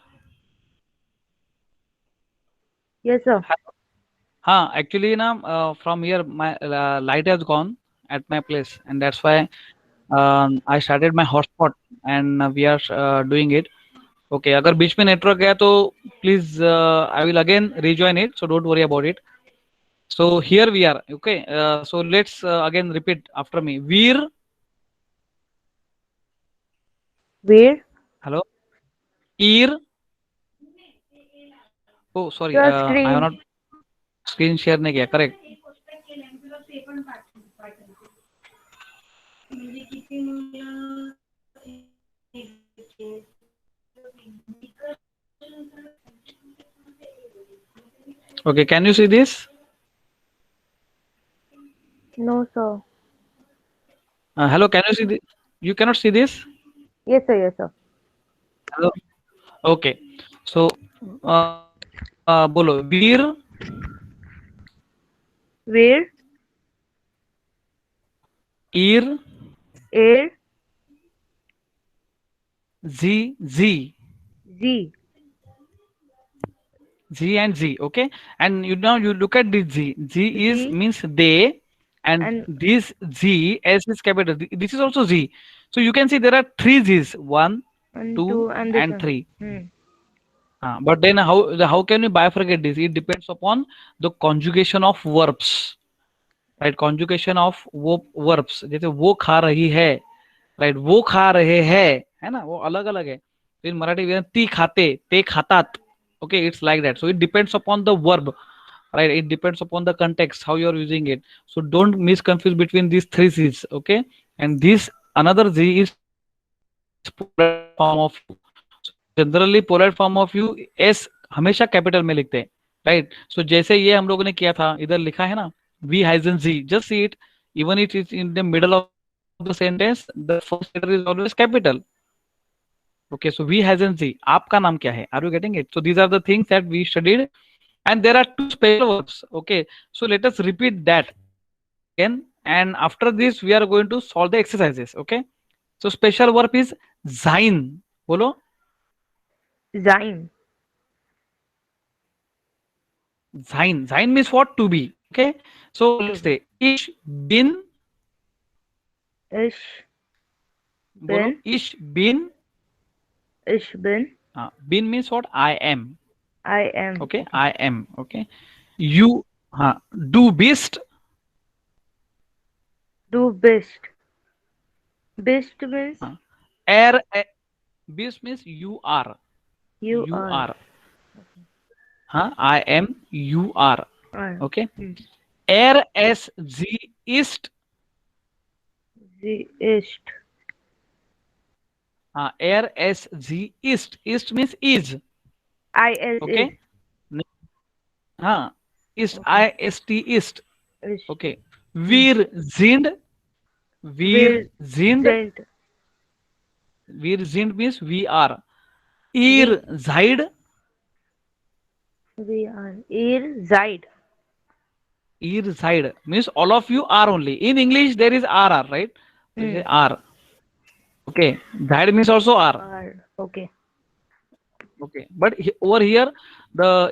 Yes, sir. Huh, actually, na, from here, my light has gone at my place, and that's why I started my hotspot, and we are doing it. Okay, अगर बीच में network गया तो please I will again rejoin it, so don't worry about it. So here we are. Okay, so let's again repeat after me. Veer. Veer. Hello. Ear. Oh, sorry. Your I have screen. not screen share नहीं किया. Correct. Okay, can you see this? No, sir. Hello, can you see this? You cannot see this? Yes, sir. Yes, sir. Hello. Okay. So, बोलो वीर. Veer. Ear. Air. Z. Z. Z and Z. Okay. And you now you look at this Z. Z is Z. means they, and And this Z S is capital. This is also Z. So you can see there are three Z's. One, One, 2 two, and this and one. 3. Hmm. But then how can we bifurcate this? It depends upon the conjugation of verbs, right? Conjugation of verbs. जैसे वो खा रही है, right? वो खा रहे हैं, है ना? वो अलग अलग है. तो in Marathi we have ती खाते, ते खातात. Okay, it's like that. So it depends upon the verb, right? It depends upon the context how you are using it. So don't misconfuse between these three Z's. Okay, and this another Z is polite form of you. So generally polite form of you S हमेशा capital में लिखते हैं, right? सो जैसे ये हम लोगों ने किया था, इधर लिखा है ना, वी हाइजन जी, just see it, even it is in the middle of the sentence, the first letter is always capital. Okay, so we hasn't Z. आपका नाम क्या है? Are you getting it? So these are the things that we studied, and there are two special verbs. Okay, so let us repeat that again, and after this we are going to solve the exercises. Okay, so special verb is sein. बोलो. Sein. Sein. Sein means what? To be. Okay, so let's To be. say ich bin. Ich बोलो. bin. Ich bin. Ich bin. Bin means what? I am. I am. Okay, Okay. I am. Okay, you. Du bist. Du bist. Bist means Er. Bist means you are. you You are. are. I am. You are. Are. Okay. Hmm. Er es sie ist. Sie ist. Er es sie ist. Ist means is. Is. Okay. Ist. Okay. ist ist. Ist. Okay. Wir sind. Wir Wir sind. sind. Wir sind means we are. Ihr seid. We are. Ihr seid. Ihr seid means all of you are only. In English there is RR, right? So you say R. Okay. Seid means also R. Are. Okay. Okay. But over here,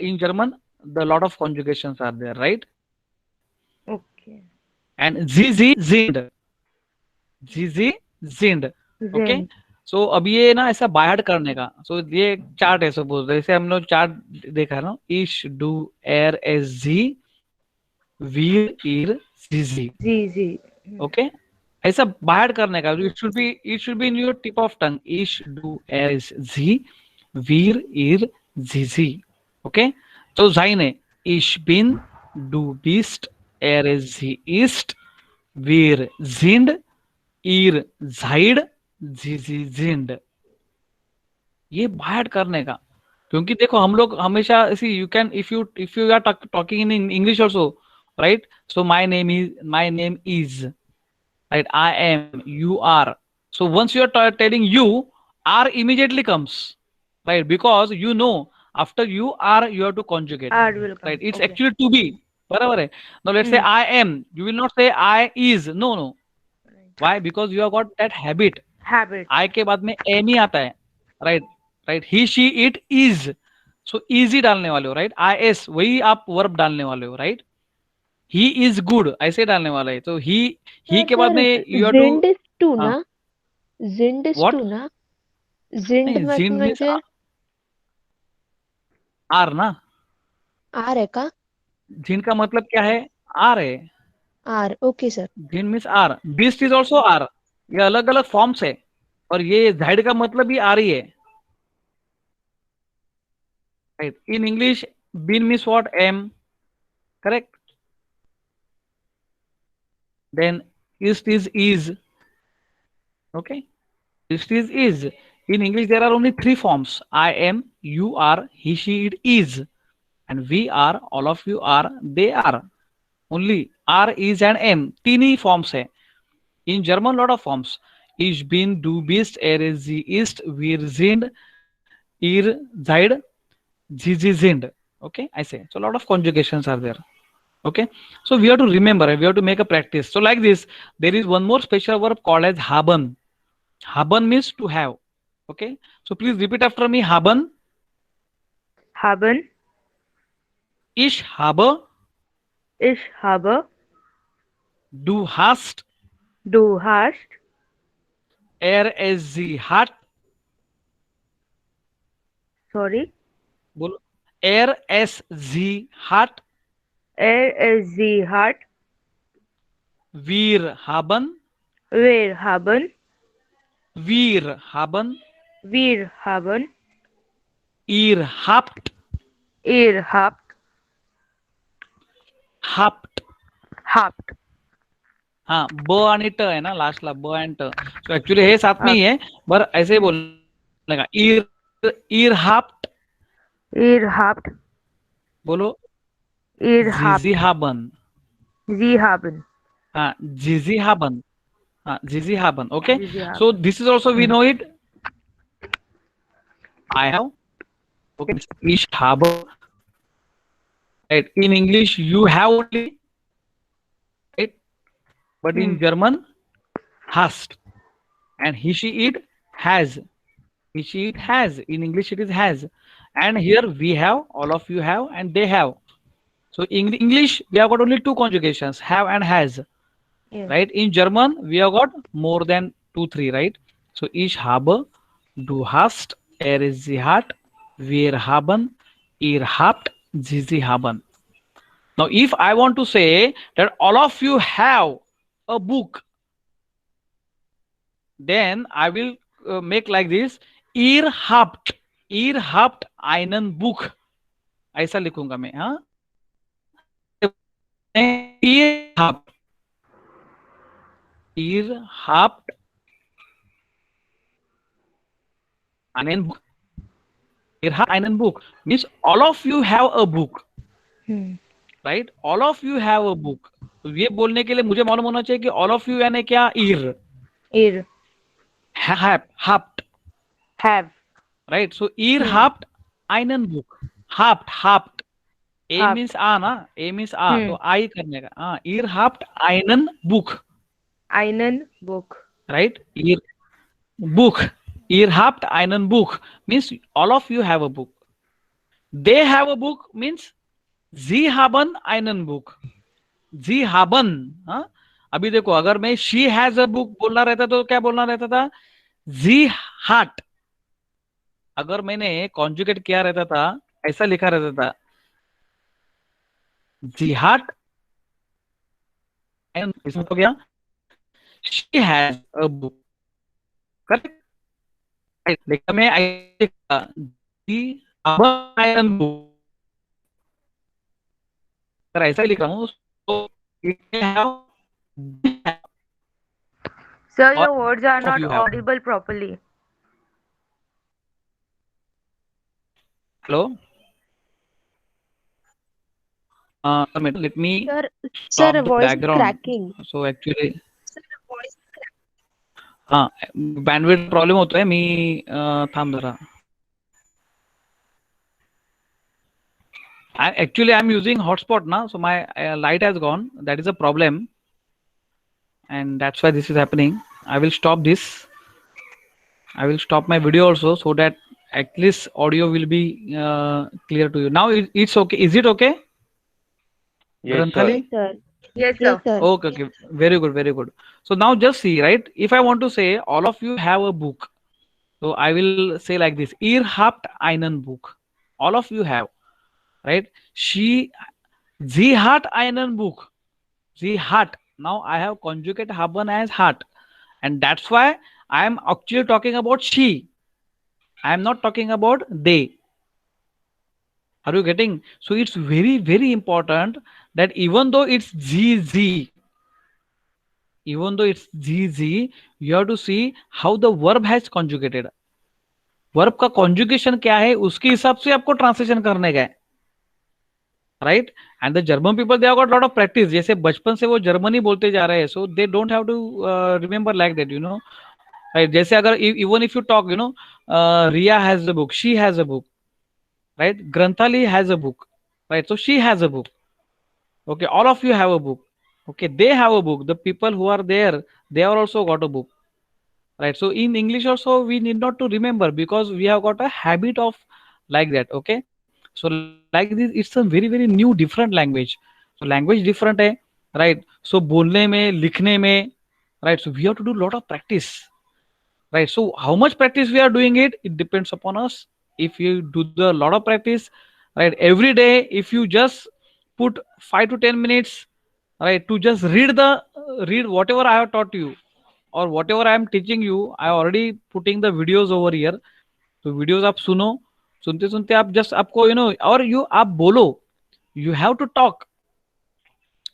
in German, the lot of conjugations are there, right? Okay. And Sie sind. Sie sind. Okay. Sind. सो अब ये ना ऐसा बाहर करने का, सो ये एक chart है, सपोज जैसे हम लोग चार्ट देखा ना, इश डू एर एस जी वीर ईर जी जी. जी जी. ओके, ऐसा बाहर करने का, it should be in your tip of tongue. इश डू एर एस जी वीर ईर जी जी. ओके, तो जाइन है इश बिन डू बीस्ट एर एस जी ईस्ट वीर जिंड ईर जाइड जी जी जिंड. ये बाहर करने का, क्योंकि देखो हम लोग हमेशा इसी you can if you are talking in English also, right? So my name is, right? I am, you are. So once you are telling you, are immediately comes, right? Because you know after you are you have to conjugate, Are will come. right? It's Okay. actually to be. बराबर है. Now let's say I am, you will not say I is. No. Why? Because you have got that habit. Habit. I के बाद में am ही आता है, right? He she it is. So easy डालने वाले हो, right? is वही आप verb डालने वाले हो, right? ही इज गुड ऐसे डालने वाला है. तो ही के बाद सर में यू हैव टू. जिंड इज टू हाँ, ना, जिंड इज व्हाट? टू ना, जिंड नहीं, जिन मीन्स म्हणजे आर ना. आर है का? जिन का मतलब क्या है? आर है. आर. Okay sir. जिन मीन्स आर. बीस्ट इज ऑल्सो आर. ये अलग अलग फॉर्म्स है, और ये जाइड का मतलब भी आर ही है, राइट? इन इंग्लिश बीन means what? Am. Correct. Then ईस्ट इज इज. ओके, ईस्ट is is. In English, there are only three forms: I am, you are, he, she, it is, and we are, all of you are, they are. Only are, is, and am. तीन ही forms है. In German, lot of forms: ich bin, du bist, er ist, sie ist, wir sind, ihr seid, sie sind. Okay, I say. So a lot of conjugations are there. Okay, so we have to remember, we have to make a practice. So like this, there is one more special verb called as haben. Haben means to have. Okay, so please repeat after me. Haben. Haben. Ich habe. Ich habe. Du hast. Du hast. Er es sie hat. Sorry. बोलो. RSZ Hart. RSZ Hart. Wir haben. Wir haben. Wir haben. Wir haben. Ihr habt. Ihr habt. Habt. Habt. हाँ, ब आणि ट आहे ना लास्टला, ब आणि ट. सो ऍक्च्युली हे साथ में ही है, पर ऐसे ही बोलने का. ihr habt. Ihr habt. बोलो. Ihr habt. Sie haben. Sie haben. हाँ, Sie haben. हाँ, Sie haben. Okay. Sie haben. So this is also we know it. I have. Okay. Ich habe. Right. In English you have only. Right. But in German, hast. And he, she, it has. He, she, it has. In English it is has. And here we have, all of you have, and they have. So in English we have got only two conjugations, have and has. Yes. Right. In German we have got more than 2 3, right? So ich habe, du hast, sie hat, wir haben, ihr habt, sie haben. Now if I want to say that all of you have a book, then I will make like this. Ihr habt einen Buch. ऐसा लिखूंगा मैं. हाँ, ihr habt einen Buch. Ihr habt einen Buch means all of you have a book. Right? All of you have a book. तो ये बोलने के लिए मुझे मालूम होना चाहिए कि all of you यानी क्या. Ihr. Habt. Have. Right? So ihr habt einen Buch. Habt. A Habt. means a ना. A means a. तो I करने का. हाँ. Ihr habt einen Buch. Einen Buch. Right? Buch. Ihr habt einen Buch means all of you have a book. They have a book means Sie haben einen Buch. Sie haben. हाँ. अभी देखो, अगर मैं she has a book बोलना रहता तो क्या बोलना रहता था? Sie hat. अगर मैंने कॉन्जुगेट किया रहता था, ऐसा लिखा रहता था, Sie hat. And इसमें तो क्या? She has a book. Correct? लेकिन मैं Sie haben einen Buch. अगर ऐसा ही लिख रहा हूँ तो it may have. Sir, Or your words are of not you have. audible properly. Hello? Let me Sir, stop sir, the voice is background. cracking. So actually, हाँ, bandwidth problem होता है. मी थांब जरा. Actually I'm using hotspot now, so my light has gone. That is a problem, and that's why this is happening. I will stop this. I will stop my video also, so that at least audio will be clear to you. Now it's okay. Is it okay? Yes, Granthali? Sir. Yes, Yes, sir. sir. Okay. Very good. So now just see, right? If I want to say all of you have a book, so I will say like this: Ihr habt einen Buch. All of you have, right? Sie hat einen Buch. Sie hat. Now I have conjugate haben as hat, and that's why I am actually talking about she. I am not talking about they. Are you getting? So it's very important that even though it's GZ, you have to see how the verb has conjugated. Verb का conjugation क्या है, उसके हिसाब से आपको translation करने का है. Right? And the German people they have got lot of practice. जैसे बचपन से वो जर्मनी बोलते जा रहे हैं, so they don't have to remember like that, you know. Right? जैसे अगर even if you talk, you know, Riya has a book, she has a book, right? Granthali has a book, right? So she has a book. Okay, all of you have a book. Okay, they have a book. The people who are there, they are also got a book, right? So in English also we need not to remember, because we have got a habit of like that. Okay, so like this, it's a very new different language. So language different है, right? So बोलने में, लिखने में, right? So we have to do a lot of practice, right? So how much practice we are doing it depends upon us, if you do the lot of practice, right, every day, if you just put 5 to 10 minutes, right, to just read whatever I have taught you, or whatever I am teaching you, I already putting the videos over here. तो videos आप सुनो, सुनते सुनते आप just आपको और आप बोलो, यू हैव टू टॉक।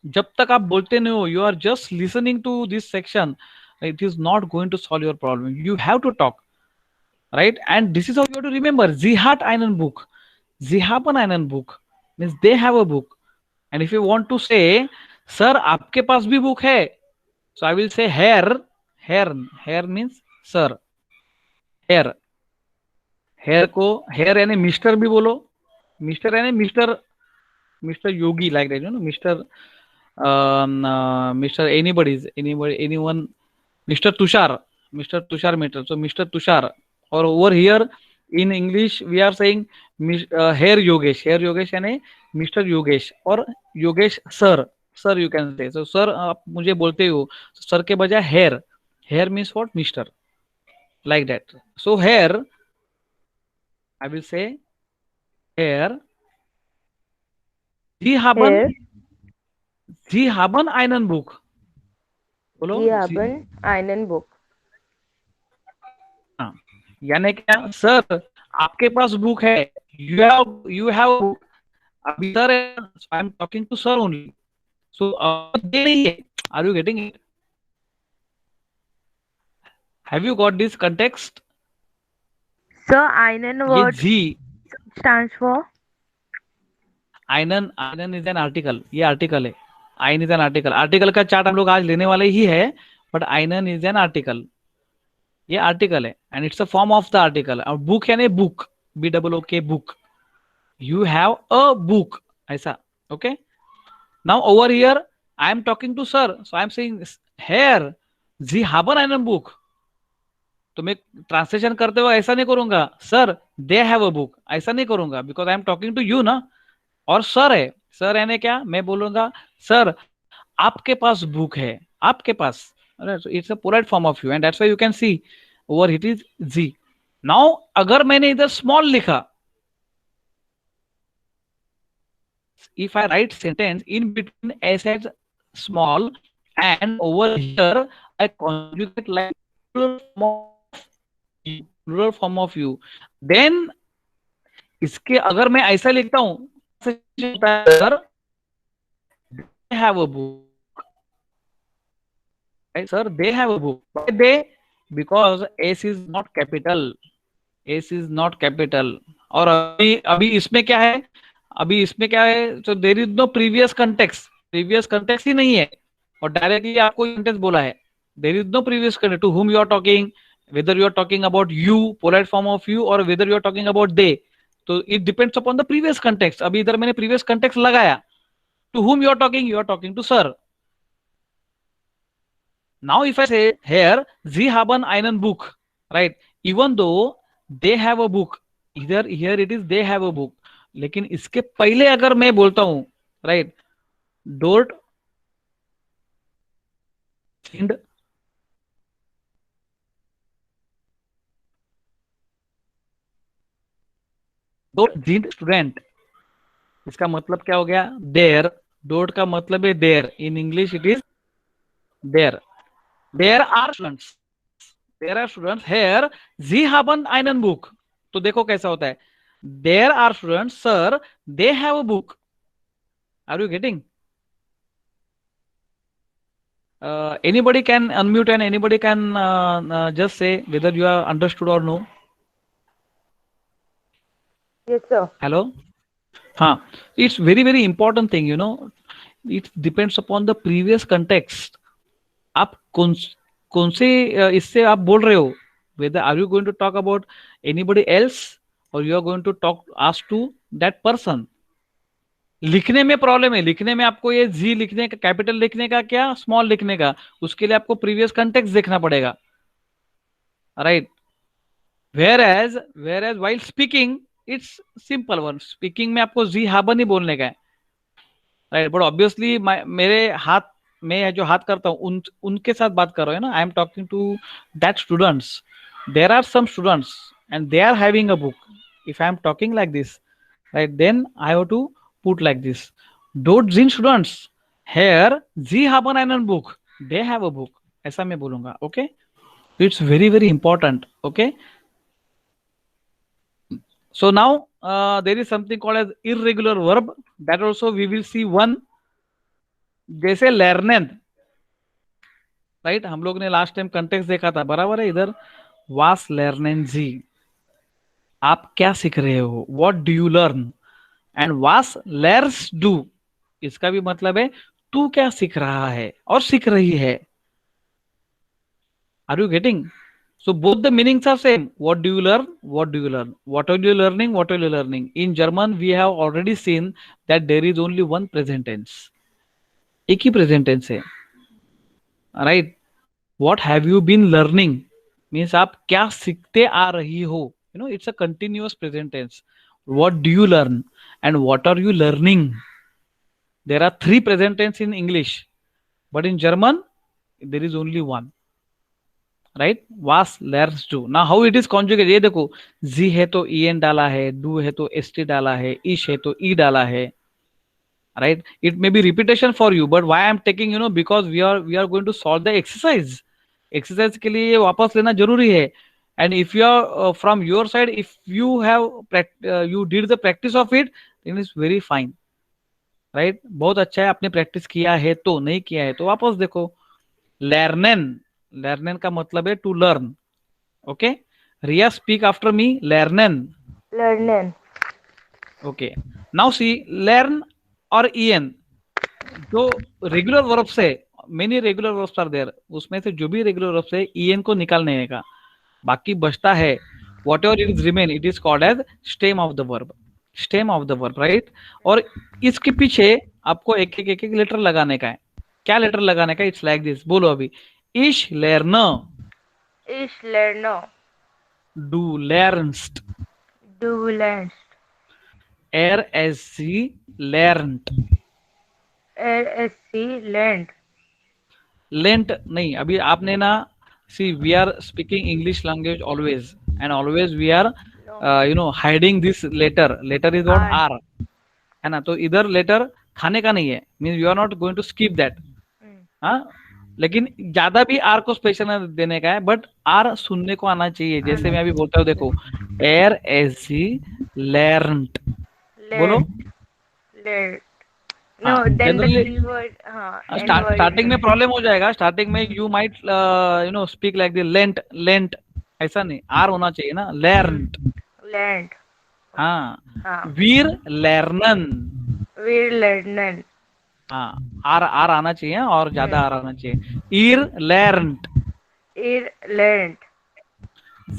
जब तक आप बोलते नहीं हो, you are just listening to this section, it is not going to solve your problem. You have to talk, right? And this is how you have to remember. Sie hat einen Buch. Sie haben einen Buch. Means they have a book. And if you want to say, sir, आपके पास भी book है, so I will say Herr. Herr means sir. Herr. Herr को Herr यानी mister भी बोलो, mister यानी mister Yogi, like that, mister Mr. anyone, Mr. Tushar meter. So Mr. Tushar, or over here in English we are saying Hair Yogesh यानी Mr. Yogesh, or Yogesh sir you can say. So sir आप मुझे बोलते हो, sir के बजाय hair means what? Mr. like that. So hair, I will say hair, Sie Here, haben einen Buch. बोलो Sie haben einen Buch. हाँ, यानी क्या सर आपके पास बुक है, यू हैव बुक। अभी sir I am talking to sir only, so they नहीं है। Are you getting it? Have you got this context? Sir, einen ये word जी, stands for आइनन इज एन आर्टिकल, ये आर्टिकल है। आइन इज एन आर्टिकल, आर्टिकल का chart हम लोग आज लेने वाले ही है, बट आइनन इज एन आर्टिकल, ये आर्टिकल है, and it's a form of the article. और बुक यानी book, BOOK book, you have a book, ऐसा। Okay, now over here I am talking to sir, so I am saying हेयर जी haben einen book. तो मैं translation करते हुए ऐसा नहीं करूंगा sir they have a book, ऐसा नहीं करूंगा, because I am talking to you ना। और सर है, सर यानी क्या, मैं बोलूंगा सर आपके पास बुक है, आपके पास। It's a polite form of you, and that's why you can see over it is जी। नाउ अगर मैंने इधर स्मॉल लिखा, if I write sentence in between s as small, and over here I conjugate like plural form of you, then इसके अगर मैं ऐसा लिखता हूं, sir they have a book, right? Sir they have a book. Why they? Because s is not capital, s is not capital। और अभी अभी इसमें क्या है, अभी इसमें क्या है, तो there is no previous context ही नहीं है, और डायरेक्टली आपको सेंटेंस बोला है। There is no previous context, to whom you are talking, whether you are talking about you, polite form of you, और whether you are talking about they, तो it depends upon the previous context. अभी इधर मैंने previous context लगाया, to whom you are talking to sir. Now if I say hair जी haben einen book, right, even though they have a book, इधर here it is they have a book, लेकिन इसके पहले अगर मैं बोलता हूं, राइट, डोंट sind स्टूडेंट, इसका मतलब क्या हो गया, देयर। डोट का मतलब है there, in English it is there. There are students, हेयर जी haben einen बुक। तो देखो कैसा होता है, there are students sir they have a book. Are you getting? Anybody can unmute and anybody can just say whether you are understood or no. yes, sir. Hello? हाँ, it's very important thing, it depends upon the previous context। आप कौन से इससे आप बोल रहे हो, whether are you going to talk about anybody else or you are going to ask to that person। लिखने में प्रॉब्लम है, लिखने में आपको ये जी लिखने का, कैपिटल लिखने का क्या स्मॉल लिखने का, उसके लिए आपको प्रीवियस कंटेक्स्ट देखना पड़ेगा, right. Whereas while speaking it's simple one, speaking में आपको जी haben ही बोलने का है, राइट। बट ऑब्वियसली मेरे हाथ, मैं जो हाथ करता हूँ उनके साथ बात कर रहा हूँ ना, I am talking to that students, there are some students and they are having a book, If I am talking like this, right, then I have to put like this. Dort sind students. Here, sie haben einen Buch. They have a book. ऐसा मैं बोलूंगा. Okay. So it's very very important. Okay. So now there is something called as irregular verb. That also we will see one. जैसे lernen, right, हम लोग ने last time context देखा था, बराबर है. इधर वास lernen जी, आप क्या सीख रहे हो, what do you learn. And वास लर्स डू, इसका भी मतलब है तू क्या सीख रहा है और सीख रही है. Are you getting? So both the meanings are same. What do you learn? What do you learn? What are you learning? What are you learning? In German, we have already seen that there is only one present tense. एक ही present tense है, right? What have you been learning? Means आप क्या सीखते आ रही हो. You know, it's a continuous present tense. What do you learn? And what are you learning? There are three present tense in English, but in German, there is only one. Right, वास लर्स do. ना how it is conjugate, ये देखो, जी है तो E N डाला है, do है तो एस टी डाला है, इश है तो ई डाला है, right. It may be repetition for you, but why I am taking, you know, because we are going to solve the exercise. Exercise के लिए वापस लेना जरूरी है. And if you are from your side, if you have you did the practice of it, then is very fine, right. बहुत अच्छा है, आपने प्रैक्टिस किया है तो, नहीं किया है तो वापस देखो. लर्नन, लर्नन का मतलब है to learn. Okay, Riya speak after me. लर्नन. Lernen. Okay, now see, learn और ईएन जो रेगुलर वर्ब्स है, many regular verbs are there, उसमें से जो भी रेगुलर वर्ब्स है ईएन को निकालने का, बाकी बचता है whatever it is remain, it is called as stem of the verb. Stem of the verb, right. और इसके पीछे आपको एक एक एक एक लेटर लगाने का है. क्या लेटर लगाने का? It's like this. बोलो अभी. Ich lerne. Ich lerne. Du lernst. Du lernst. Sie lernt. Sie lernt. Lent नहीं, अभी आपने ना, see we are speaking English language always, and always we are you know, hiding this letter. Letter is what? R, है ना. तो इधर letter खाने का नहीं है, means you are not going to skip that. हाँ, लेकिन ज्यादा भी आर को स्पेशल देने का है, बट आर सुनने को आना चाहिए. जैसे मैं अभी बोलता हूँ, देखो, एर एस सी लर्नट, बोलो. No, then the generally three word, end word. Starting में प्रॉब्लम हो जाएगा. स्टार्टिंग में you might you know speak like the लेंट, लेंट, ऐसा नहीं, आर होना चाहिए ना. लर्नट. Lernt. हाँ. वीर लर्नन. Wir lernen. हाँ, आर आर आना चाहिए और ज्यादा आर आना चाहिए. ईर लर्नट. Ihr lernt.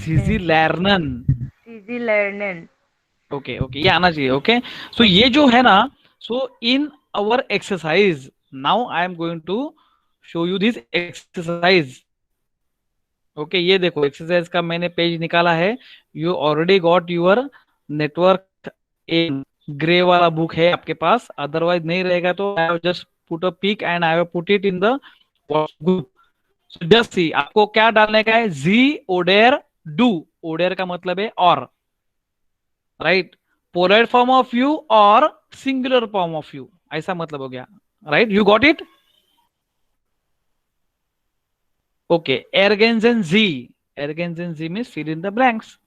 सीजी लर्नन. Sie lernen. ओके ओके, ये आना चाहिए. ओके, सो ये जो है ना, so in our exercise, now I am going to show you this exercise. Okay, ये देखो, एक्सरसाइज का मैंने पेज निकाला है. You already got your network in grey वाला बुक है आपके पास. अदरवाइज नहीं रहेगा तो I have just put a pic and I have put it in the WhatsApp group. So just see, आपको क्या डालने का है? जी ओडेर डू. ओडेर का मतलब है और, right. Polar form of you और सिंगुलर फॉर्म ऑफ यू, ऐसा मतलब हो गया, right. You got it? Okay. एरगेंजन जी. एरगेंजन जी means fill in the blanks.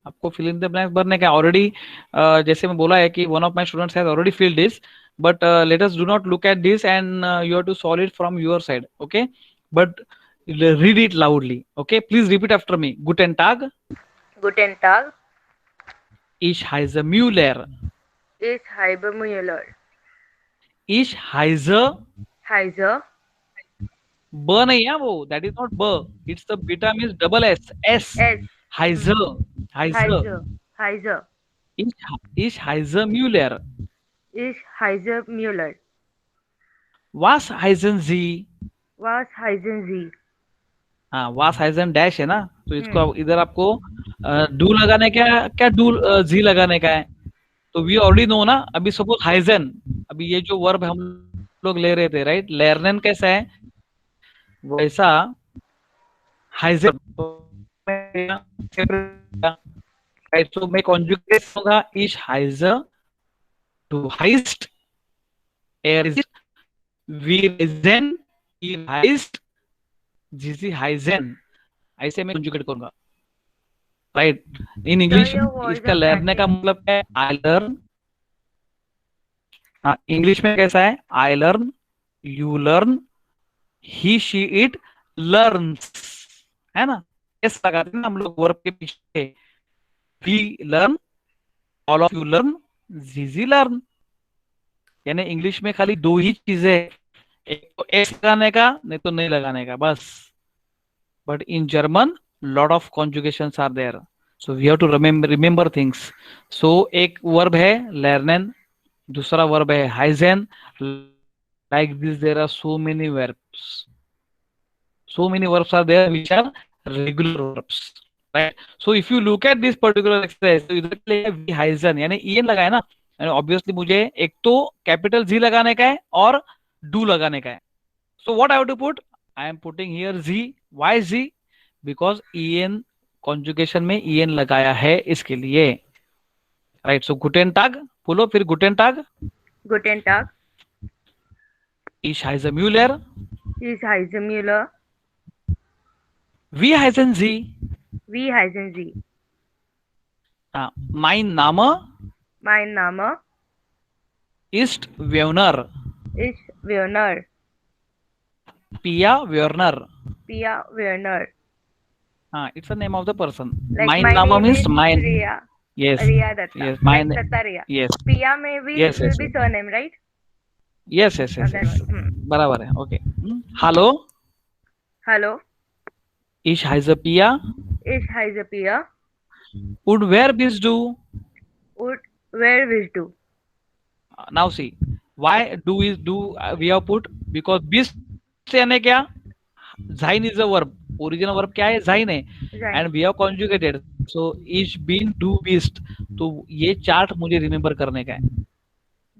आपको फिल इन द ब्लैंक्स भरने का. ऑलरेडी जैसे मैं बोला है कि one of my students has already filled this, but let us do not look at this and you have to solve it from your side. Okay, but read it loudly. Okay, please repeat after me. Guten Tag. Guten Tag. Ich heiße Müller. Ich heiße Müller. Ich heiße. Heiße. ब नहीं है वो, that is not ब. It's the beta means double S. S. S. Heiße. Heiße. Heiße. Heiße. Ich heiße Müller. Ich heiße Müller. Was heißen Sie? Was heißen Sie? हाँ, वास Huygens dash है ना, तो इसको इधर आपको डू लगाने का, क्या डू जी लगाने का है. तो वी ऑलरेडी नो ना. अभी सपोज हाइजन, अभी ये जो वर्ब हम लोग ले रहे थे, राइट. लर्नन कैसा है, वैसा हाइजन. राइट, सो मैं कॉन्जुगेट करूंगा इश हाइजर, टू हाइस्ट, एर इज, वी रिजन, ई हाइस्ट, जीसी हाइजन, ऐसे मैं कॉन्जुगेट करूंगा। Right, in Sir, English your voice इसका is लर्न का cracking. मतलब क्या है? I learn. हाँ, इंग्लिश में कैसा है? I learn, you learn, he she it learns, है ना? एस लगाते हैं ना हम लोग वर्ब के पीछे। We learn, all of you learn, जीजी लर्न। यानी इंग्लिश में खाली दो ही चीजें हैं, एक तो एस लगाने का, नहीं तो नहीं लगाने का, बस। But in German lot of conjugations are there, so we have to remember things. So एक वर्ब है लर्नेन, दूसरा वर्ब है हाइजेन। Like this there are so many verbs, so many verbs are there which are regular verbs, right? So if you look at this particular exercise, तो इधर के लिए v hyphen यानी en लगाया ना, ऑब्वियसली मुझे एक तो कैपिटल जी लगाने का है और डू लगाने का है। So what I have to put? I am putting here z. Why z? Because en conjugation में en लगाया है इसके लिए, right? So guten tag बोलो, फिर guten tag. Guten Tag. Ich heiße Müller. Is Heiser Müller. Wie heißen Sie? Wie heißen Sie? Mein Name Mein Name ist Werner. ist Werner. Pia Werner. Pia Werner. It's the name of the person. Like Mein my Name name means is mine. Riya. Yes. Riya Datta. Yes. Like Mine. Datta Riya. Yes. Pia maybe Yes, will yes, be yes. surname, right? Yes. Yes. Yes. Okay. Yes. बराबर है. Okay. Hallo. Hello. Ich heiße Pia. Ich heiße Pia. Und wer bist du? Und where bist du? Now see. Why do is do we have put? Because bist यानी क्या? Sein is a verb. Original verb क्या है? Sein है. Right. And we have conjugated. So ich bin, du bist. तो ये chart मुझे remember करने का है,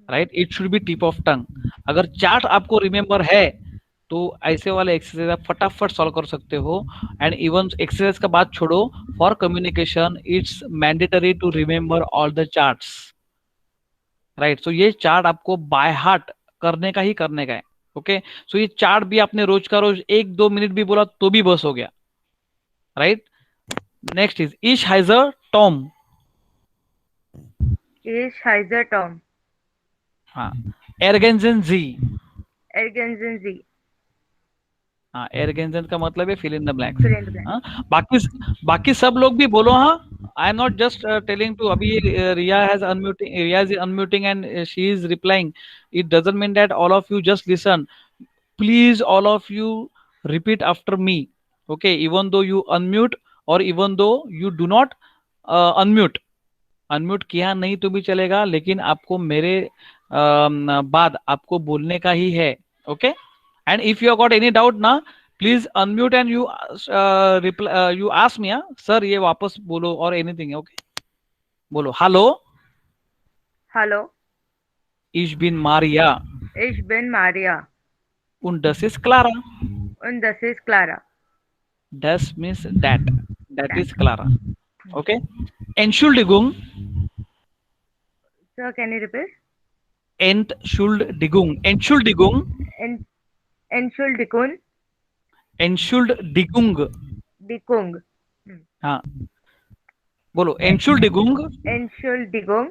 right? It should be tip of tongue. अगर चार्ट आपको रिमेम्बर है तो ऐसे वाले एक्सरसाइज आप फटाफट सॉल्व कर सकते हो। एंड इवन एक्सरसाइज का बात छोड़ो, for communication it's mandatory to remember all the charts, right? So ये चार्ट आपको बाय हार्ट करने का ही करने का है। ओके, सो ये चार्ट भी आपने रोज का रोज 1-2 मिनट भी बोला तो भी बस हो गया, राइट? नेक्स्ट इज इश हाइजर टॉम। Ich heiße Tom. हाँ, एरगेंजन जी। Ergensen Sie. हाँ, एरगेंजन का मतलब है fill in the blank. Fill in the blank. हाँ, बाकी सब लोग भी बोलो। हाँ, I am not just telling to, अभी Riya is unmuting and she is replying. It doesn't mean that all of you just listen. Please all of you repeat after me, okay? Even though you unmute और even though you do not unmute, unmute किया नहीं तो भी चलेगा, लेकिन आपको मेरे बाद आपको बोलने का ही है, okay? And if you got any doubt ना, please unmute and you you ask me, sir ये वापस बोलो और एनीथिंग, ओके? बोलो hello. Hallo. Ich bin Maria. Ich bin Maria. Und das ist Clara. Und das ist Clara. Das means that. That is Clara. Okay? Entschuldigung. Sir, can you repeat? Entschuldigung. Entschuldigung. Entschuldigung. Entschuldigung. Digung. हाँ, बोलो Entschuldigung. Entschuldigung.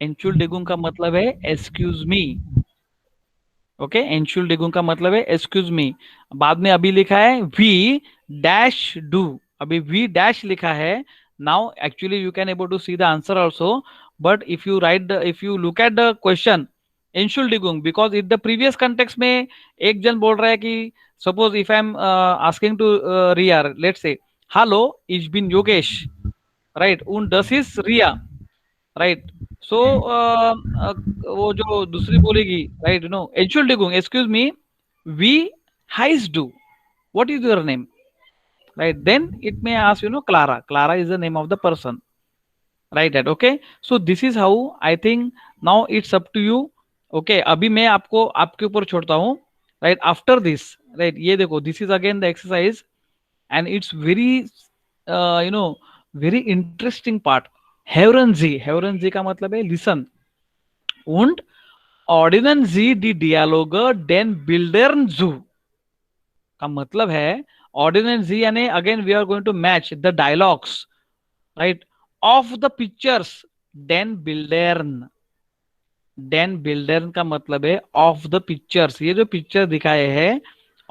Entschuldigung का मतलब है excuse me. Okay, Entschuldigung का मतलब है excuse me। बाद में अभी लिखा है we dash do, अभी we dash लिखा है। now actually you can able to see the answer also, but if you look at the question Entschuldigung, because in the previous context में एक जन बोल रहा है कि suppose if I am asking to Ria, let's say hallo ich bin Yogesh, right? und das ist Ria, right? So वो जो दूसरी बोलेगी, right, no Entschuldigung, excuse me, we heißt du, what is your name, right? Then it may ask, Clara. Clara is the name of the person, right? That okay? So this is how I think now it's up to you. Okay, अभी मैं आपको आपके ऊपर छोड़ता हूँ, right? After this, right? ये देखो, this is again the exercise and it's very very interesting part. Hören Sie का मतलब है listen. Und ordnen Sie die Dialoge den Bildern zu. का मतलब है ordnen Sie यानी again we are going to match the dialogues, right, of the pictures den Bildern. Den Bildern का मतलब है of the pictures, ये जो पिक्चर दिखाए हैं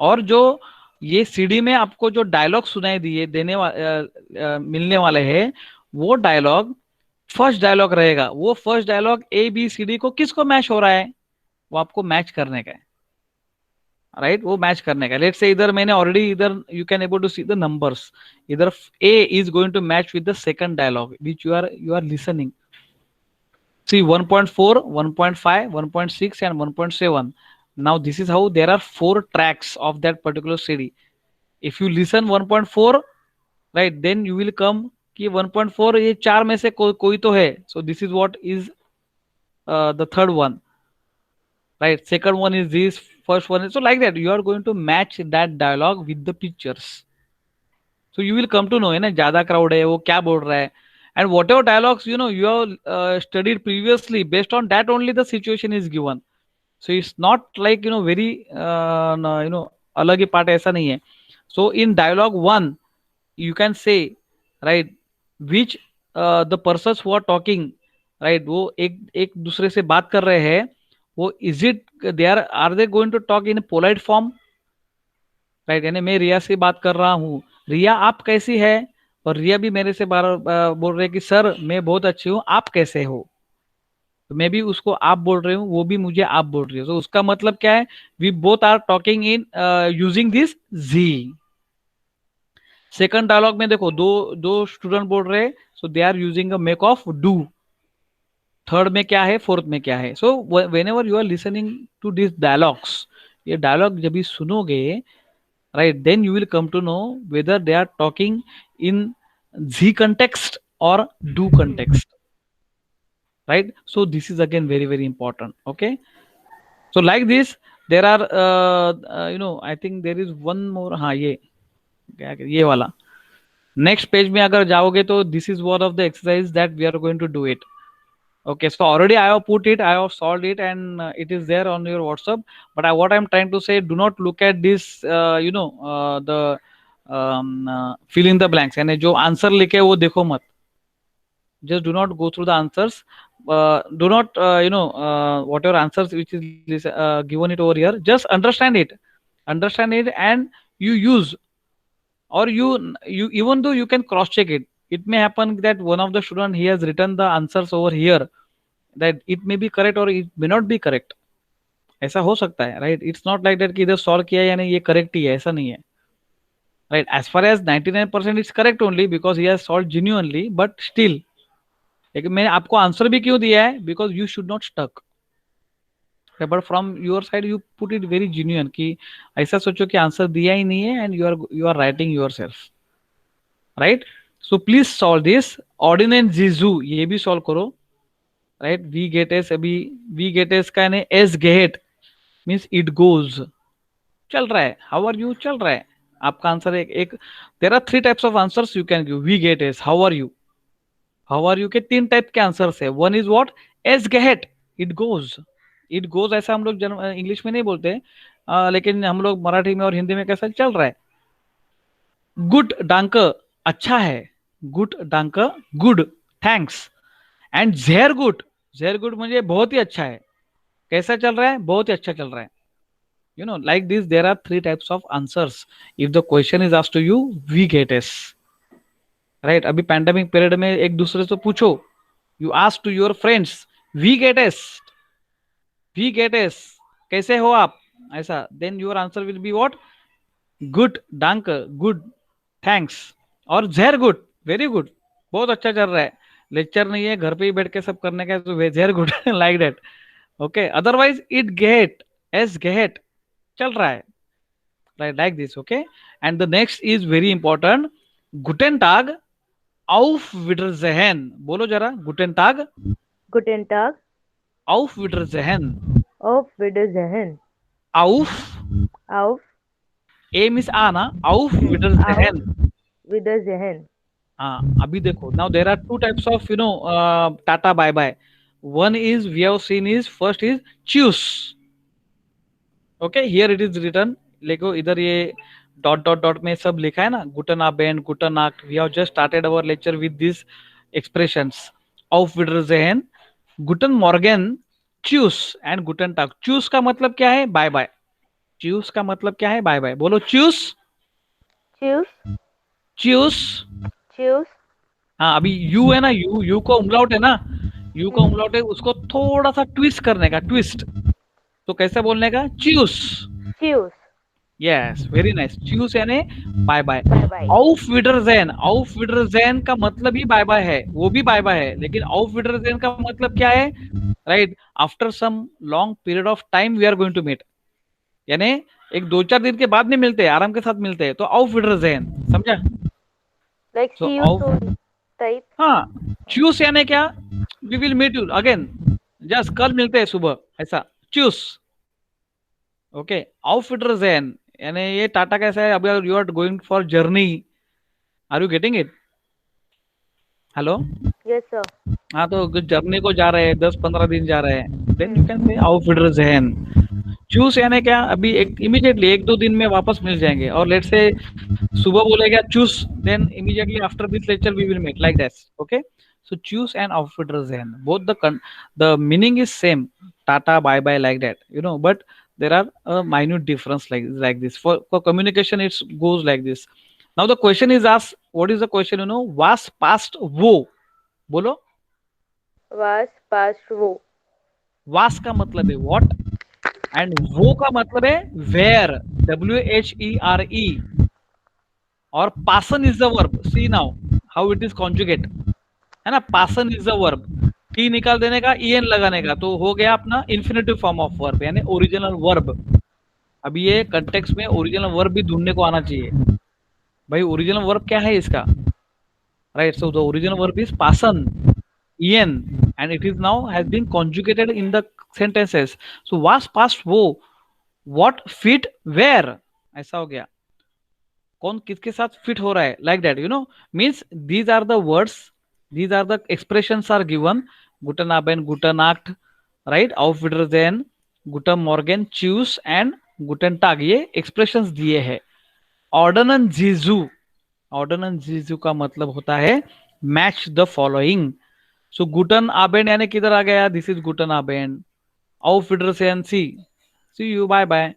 और जो ये सीडी में आपको जो डायलॉग सुनाई दिए मिलने वाले हैं, वो डायलॉग फर्स्ट डायलॉग रहेगा. वो first dialogue A B C D को किसको मैच हो रहा है, वो आपको मैच करने का है, राइट, वो मैच करने का. लेट से इधर मैंने ऑलरेडी इधर you can able to see the numbers. इधर A is going to match with the second dialogue which you are listening. See 1.4, 1.5, 1.6 and 1.7. Now this is how there are 4 tracks of that particular CD. If you listen 1.4, right, then you will come कि 1.4 ये चार में से कोई तो है. So this is what is the third one, right? Second one is this, first one is so like that. You are going to match that dialogue with the pictures. So you will come to know है ना ज्यादा crowd है वो क्या बोल रहा है. And whatever dialogues you have studied previously, based on that only the situation is given. So it's not like very no, अलग ही part ऐसा नहीं है. So in dialogue 1 you can say, right, which the persons who are talking, right, वो एक दूसरे से बात कर रहे हैं, वो is it they are they going to talk in a polite form, right? यानी मैं रिया से बात कर रहा हूँ, रिया आप कैसी है, और रिया भी मेरे से बोल रहे कि सर मैं बहुत अच्छी हूँ, आप कैसे हो. तो मैं भी उसको आप बोल रही हूँ, वो भी मुझे आप बोल रही है. तो उसका मतलब क्या है, we both are talking in using this जी. सेकंड डायलॉग में देखो दो स्टूडेंट बोल रहे हैं, so they are using a make of डू. थर्ड में क्या है, फोर्थ में क्या है. So whenever you are listening to this dialogues, ये डायलॉग जब भी सुनोगे, right, then you will come to know whether they are talking in जी कंटेक्स्ट और डू context, right? So this is again very very important. Okay, so like this there are I think there is one more. हाँ ये वाला next page में अगर जाओगे तो this is one of the exercise that we are going to do it. Okay, so already I have put it, I have solved it, and it is there on your WhatsApp. But what I'm trying to say, do not look at this the fill in the blanks, यानी जो answer लिखे वो देखो मत. Just do not go through the answers. Do not whatever answers which is given it over here, just understand it, and you use, or you even though you can cross check it. It may happen that one of the student he has written the answers over here, that it may be correct or it may not be correct. ऐसा हो सकता है, right? It's not like that कि इधर solve किया यानी ये correct ही है, ऐसा नहीं है, right? As far as 99% it's correct only because he has solved genuinely, but still लेकिन मैंने आपको आंसर भी क्यों दिया है, because you should not stuck, but from your side you put it very genuine कि ऐसा सोचो कि आंसर दिया ही नहीं है and you are writing yourself, right. So please solve this. ऑर्डिनेंट जीजू ये भी सॉल्व करो, राइट. वी गेट एस, अभी वी गेट एस का यानी एस गेट मीन्स इट गोज, चल रहा है. हाउ आर यू, चल रहा है. आपका आंसर एक there are 3 types of answers you can give. वी गेट एस, how are you, how are you के 3 टाइप के आंसर्स है. वन इज व्हाट, एस गेट, इट गोज. इट गोज ऐसा हम लोग इंग्लिश में नहीं बोलते, लेकिन हम लोग मराठी में और हिंदी में कैसा चल रहा है. गुड डांक अच्छा है, गुड डांक गुड, थैंक्स. एंड जेर गुड, जेर गुड मुझे बहुत ही अच्छा है. कैसा चल रहा है, बहुत ही अच्छा चल रहा है. like this there are 3 types of answers. If the question is asked to you, we get es, right. अभी पैंडेमिक पीरियड में एक दूसरे से पूछो, you ask to your friends, वी गेट एस, वी गेट एस, कैसे हो आप, ऐसा. Then your answer will be what, गुड डांक गुड, थैंक्स, और जेर गुड, वेरी गुड, बहुत अच्छा चल रहा है. लेक्चर नहीं है, घर पे ही बैठ के सब करने का, तो जेर गुड, लाइक दैट. ओके, अदरवाइज इट गेट, एस गेट, चल रहा है, right, like this. Okay, and the next is very important, गुटेन टाग auf Wiedersehen. बोलो जरा, गुटेन टाग, Guten Tag. auf Wiedersehen. Auf Wiedersehen. Auf, Auf A means A ना, auf Wiedersehen. Wiedersehen. हाँ, अभी देखो, now there are two types of tata bye bye. One is we have seen is first is choose. Okay, here it is written. देखो इधर ये dot dot dot में सब लिखा है ना, गुटन अबेन गुटन नाक्ट. We have just started our lecture with this expressions. auf Wiedersehen, guten Morgen, choose and guten Tag. choose का मतलब क्या है? Bye bye. choose का मतलब क्या है? Bye bye. बोलो choose. choose, choose. choose, हाँ, अभी यू है ना, यू को उमलाउट है ना, यू का उमलाउट है, उसको थोड़ा सा ट्विस्ट करने का, ट्विस्ट. तो कैसे बोलने का? choose. choose, yes, very nice. choose यानी bye bye. bye bye, auf Wiedersehen, auf Wiedersehen का मतलब ही बाय बाय है, वो भी बाय बाय है, लेकिन auf Wiedersehen का मतलब क्या है? Right, after some long period of time we are going to meet. यानी एक 2-4 दिन के बाद नहीं मिलते, आराम के साथ मिलते हैं, तो auf Wiedersehen. समझा? like So see you auf, soon type, हाँ, choose यानी क्या? We will meet you again, just कल मिलते हैं सुबह, ऐसा choose. ओके, auf Wiedersehen यानी ये टाटा कैसा है? अभी you are going for journey. Are you getting it? Hello. yes sir, हाँ, तो जर्नी को जा रहे हैं, 10-15 दिन जा रहे हैं, then you can say auf Wiedersehen. चूस यानी क्या? अभी एक इमीडिएटली 1-2 दिन में वापस मिल जाएंगे. और लेट्स से सुबह बोलेगा चूस, then immediately after this lecture we will meet, like that. Okay, so choose and auf Wiedersehen, both the meaning is same, tata bye bye, like that, but there are a minute difference, like this. For communication it goes like this. Now the question is asked, what is the question? Was past wo. बोलो. was past wo, was का मतलब है what, and wo का मतलब है where, WHERE. और पासन is the verb. See now how it is conjugate, है ना. पासन इज द वर्ब, टी निकाल देने का, ईएन लगाने का, तो हो गया अपना इन्फिनेटिव फॉर्म ऑफ वर्ब, यानी ओरिजिनल वर्ब. अभी ये कंटेक्स्ट में ओरिजिनल वर्ब भी ढूंढने को आना चाहिए. भाई ओरिजिनल वर्ब क्या है इसका? Right, so the original verb is पासन, E N, and it is now has been conjugated in the sentences. So वाज पास्ट वो, व्हाट फिट वेयर, ऐसा हो गया. कौन किसके साथ फिट हो रहा है, like that, means these are the words, these are the expressions are given. guten abend, guten nacht, right, auf Wiedersehen, guten morgen, choose and guten tag, ये expressions दिए हैं. ordnen जीजू, ordnen जीजू का मतलब होता है match the following. so guten abend यानी किधर आ गया? this is guten abend. auf Wiedersehen, see you, bye bye.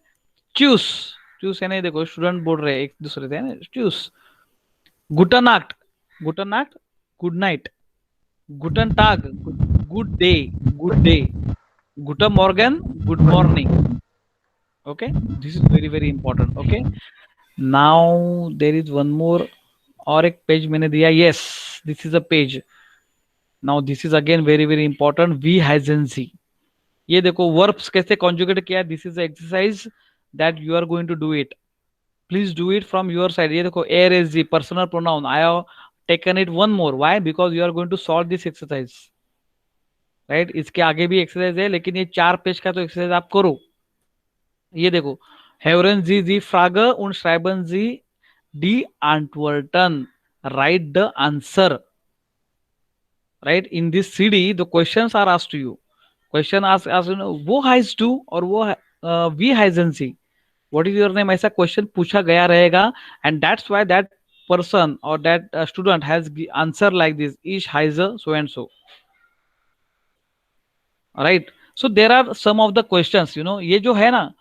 choose, choose यानी देखो स्टूडेंट बोल रहे हैं एक दूसरे से, choose. guten nacht, guten nacht, good night. guten tag, good day, good day. guten morgen, good morning. Okay, this is very very important. Okay, now there is one more, और एक पेज मैंने दिया. yes, this is a page. now this is again very very important. we hyzen z. ये देखो verbs कैसे conjugate किया. This is exercise that you are going to do it. Please do it from your side. ये देखो एयर एस जी, personal pronoun. I have taken it one more. Why? Because you are going to solve this exercise. Right, इसके आगे भी exercise है, लेकिन ये 4 पेज का तो एक्सरसाइज आप करो. ये देखो, हेवरन जी जी फ्रागे und schreiben Sie die Antworten. Write the answer. Right, in this CD the questions are asked to you. Question ask वो heißt du और वो wie heißen Sie, what is your name, ऐसा क्वेश्चन पूछा गया रहेगा. and that's why that person or that student has answer like this, ich heiße so and so. Right, so there are some of the questions. ये जो है ना,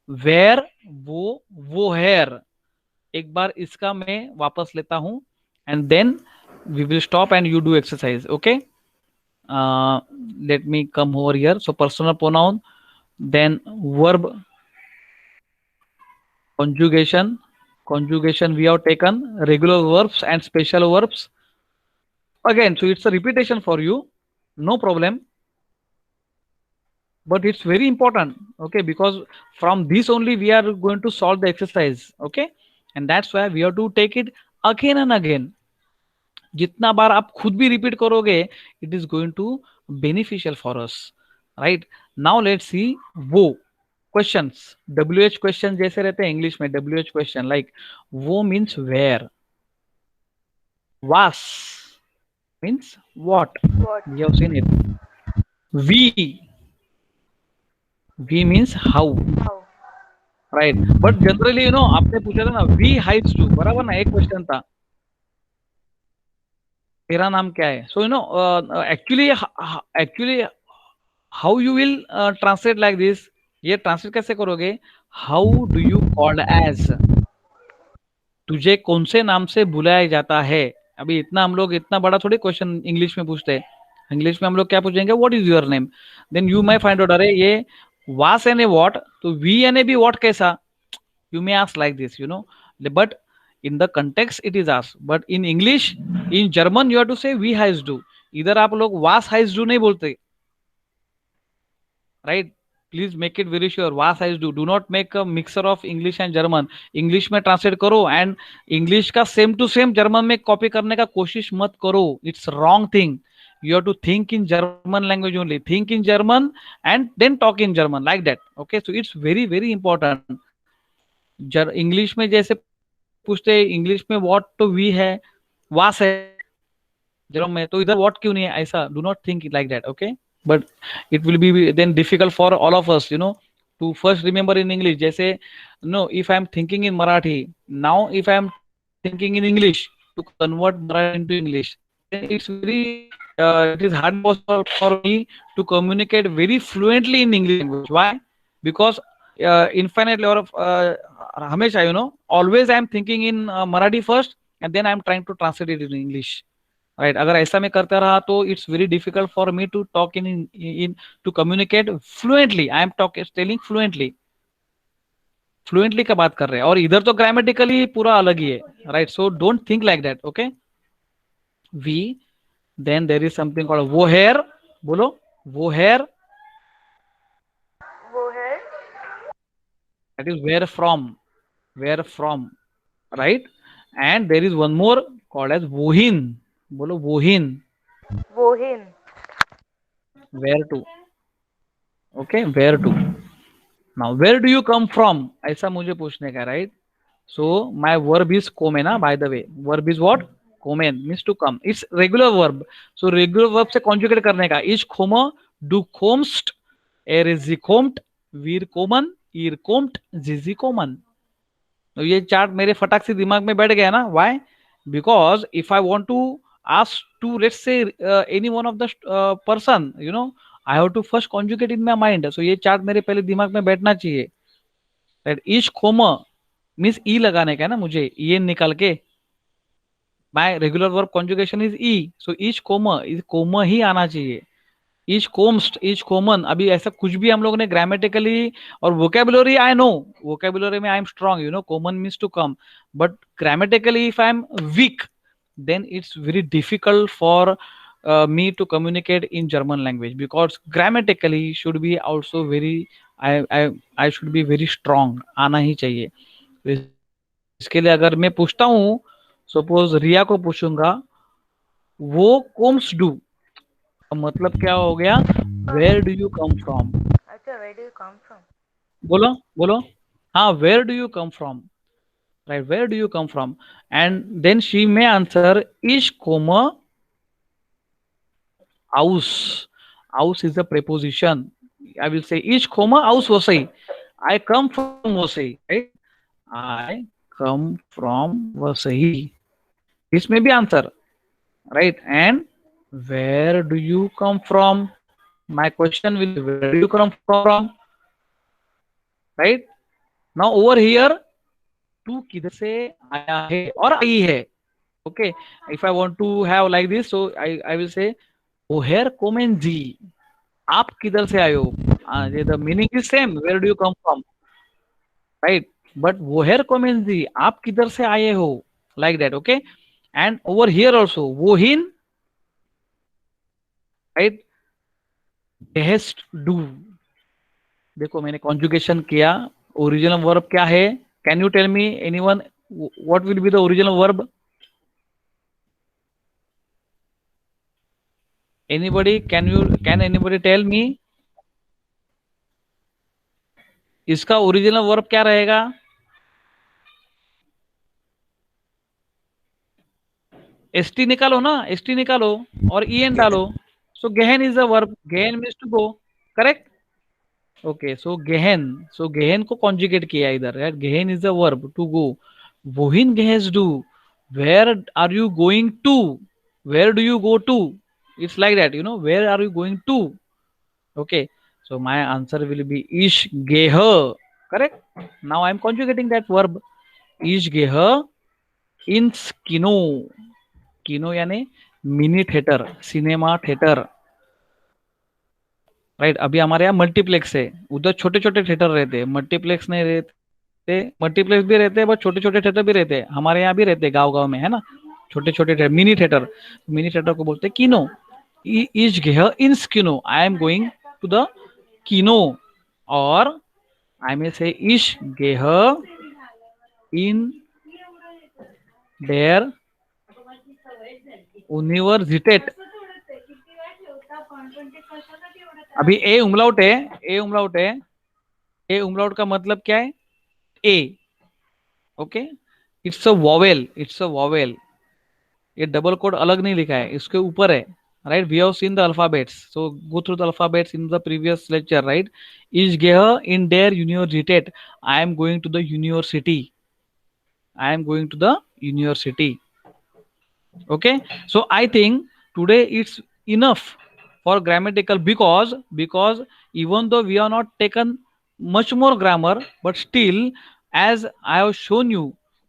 where, वो hair, एक बार इसका मैं वापस लेता हूं, and then we will stop and you do exercise. Okay, let me come over here. So personal pronoun, then verb, conjugation we have taken, regular verbs and special verbs. Again, so it's a repetition for you, no problem, but it's very important. Okay, because from this only we are going to solve the exercise. Okay, and that's why we have to take it again and again. जितना बार आप खुद भी repeat करोगे, it is going to beneficial for us. Right, now let's see वो questions. WH question जैसे रहते हैं English में, WH question like वो means where. was means what, What? we have seen it. We means how, How? right? But generally आपने पूछा था ना we hides do, बराबर ना, एक क्वेश्चन था, तेरा नाम क्या है. So actually how you will translate like this, ये ट्रांसलेट कैसे करोगे, how do you called as, तुझे कौन से नाम से बुलाया जाता है. अभी इतना हम लोग इतना बड़ा थोड़ी क्वेश्चन इंग्लिश में पूछते हैं. इंग्लिश में हम लोग क्या पूछेंगे, what is your name. Then you may find out, अरे ये वास एन ए वॉट, तो वी एन ए भी वॉट कैसा, you may ask like this, but in the context it is asked. But in English, in German you have to say we has do. इधर आप लोग was has do नहीं बोलते, right? Please make it very sure, was has do not make a mixer of English and German. English में translate करो and English का same to same German में copy करने का कोशिश मत करो. It's wrong thing. You have to think in German language only, think in German and then talk in German, like that. Okay, so it's very very important. English में जैसे पूछते हैं, इंग्लिश में व्हाट तो वी है, वास है, जरो में तो इधर व्हाट क्यों नहीं है, ऐसा do not think like that. Okay, but it will be then difficult for all of us, to first remember in English. जैसे no, if I am thinking in Marathi, now if I am thinking in English to convert Marathi into English, then it's very it is hard possible for me to communicate very fluently in English language. Why? Because infinitely or हमेशा always I am thinking in Marathi first and then I am trying to translate it in English. Right, अगर ऐसा मैं करता रहा तो it's very difficult for me to talk in to communicate fluently. I am talk telling fluently, fluently का बात कर रहे हैं, और इधर तो ग्रामेटिकली पूरा अलग ही है, right? So don't think like that. Okay, we, then there is something called वो हेयर, बोलो वो हेयर, वो है. That is where from, right? And there is one more called as वोहिन, बोलो वोहिन, वोहिन. Where to. Okay, where to. Now where do you come from, ऐसा मुझे पूछने का, right? So my verb is कोमेन. By the way, verb is what, कोमेन, means to come. It's regular verb. So regular verb से conjugate करने का, is Khom, do खोम्स्ट, एर इज जिकोम्ट, वीर कोमन, ईर कोम्ट, जिजी कोमन. तो ये चार्ट मेरे फटाक से दिमाग में बैठ गया ना. Why? Because if I want to ask to, let's say, any one of the person, I have to first conjugate in my mind. So ये चार्ट मेरे पहले दिमाग में बैठना चाहिए, राइट? ईच खोम मीन्स ई लगाने का है ना मुझे, ये निकाल के. My regular verb conjugation is E, so ईच कोम ही आना चाहिए. ईच कोम्स्ट, ईच कॉमन. अभी ऐसा कुछ भी हम लोग ने ग्रामेटिकली और वोकेबुलरी, आई नो वोकेबुलरी में आई एम स्ट्रॉन्ग, कॉमन means to come, but grammatically if I am weak, then it's very difficult for me to communicate in German language, because grammatically should be also very, I should be very strong, आना ही चाहिए. तो इसके लिए अगर मैं पूछता हूँ, suppose रिया को पूछूंगा वो कोम्स डू, मतलब क्या हो गया, where do you come from. अच्छा, where do you come from? बोलो बोलो, हाँ, where do you come from, right? Where do you come from? And then she may answer ish comma aus. Aus is a preposition. I will say ish comma aus Vasai. I come from Vasai, right? I come from Vasai. This may be answer, right? And where do you come from? My question will be, where do you come from, right? Now over here, तू किधर से आया है और आई है. Okay, if I want to have like this, so I will say woher kommen Sie, आप किधर से आए हो. The meaning is same, where do you come from, right? But woher kommen Sie, आप किधर से आए हो, like that. Okay, and over here also wohin, right? Behest do. देखो मैंने कॉन्जुगेशन किया, ओरिजिनल वर्ब क्या है, can you tell me anyone, what will be the original verb? Anybody, can anybody tell me इसका ओरिजिनल वर्ब क्या रहेगा? st निकालो ना, st निकालो और en डालो. So gehen is a verb. Gehen means to go. Correct? Okay. So gehen को conjugate किया इधर. Right? Gehen is a verb to go. Wohin gehst du? Where are you going to? Where do you go to? It's like that. Where are you going to? Okay. So my answer will be ich gehe. Correct? Now I am conjugating that verb. Ich gehe ins Kino. Kino यानी mini theatre, cinema theatre. Right. अभी हमारे यहाँ multiplex है, उधर छोटे छोटे theatre रहते हैं, मल्टीप्लेक्स नहीं रहते. मल्टीप्लेक्स भी रहते हैं बट छोटे छोटे थिएटर भी रहते हैं. हमारे यहाँ भी रहते हैं गांव गांव में, है ना, छोटे छोटे मिनी थिएटर. मिनी थिएटर को बोलते हैं किनो. इज गेह इन्स किनो. I am going to the किनो. और आई मे से इश गेह इन देयर यूनिवर्सिटेट. अभी ए उमलाउट है, ए उमलाउट है. ए उमलाउट का मतलब क्या है? A. Okay. It's a vowel, it's a vowel. ये डबल कोड अलग नहीं लिखा है, इसके ऊपर है. Right. We have seen the alphabets, so go through the alphabets in the previous lecture. Right. इज गेह इन देयर यूनिवर्सिटेट. I am going to the university. I am going to the university. Okay. So I think today it's enough for grammatical, because even though we are not taken much more grammar, but still, as I have shown you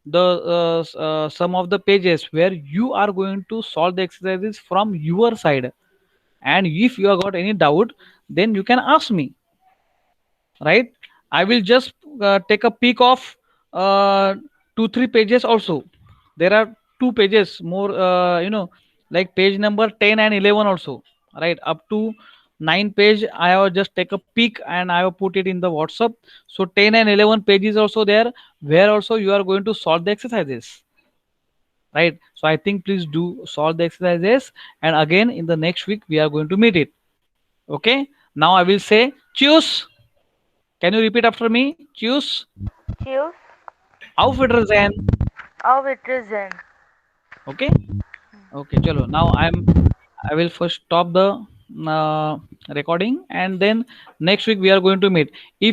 the some of the pages where you are going to solve the exercises from your side, and if you have got any doubt, then you can ask me. Right. I will just take a peek of 2-3 pages also. There are 2 pages more, like page number 10 and 11 also. Right. Up to 9 page I have just take a peek and I have put it in the WhatsApp. So 10 and 11 pages also there, where also you are going to solve the exercises. Right. So I think please do solve the exercises, and again in the next week we are going to meet it. Okay. Now I will say choose. Can you repeat after me? Choose. Choose. Auf Wiedersehen. Auf Wiedersehen. Okay. Okay. Chalo. Now I will first stop the recording, and then next week we are going to meet. If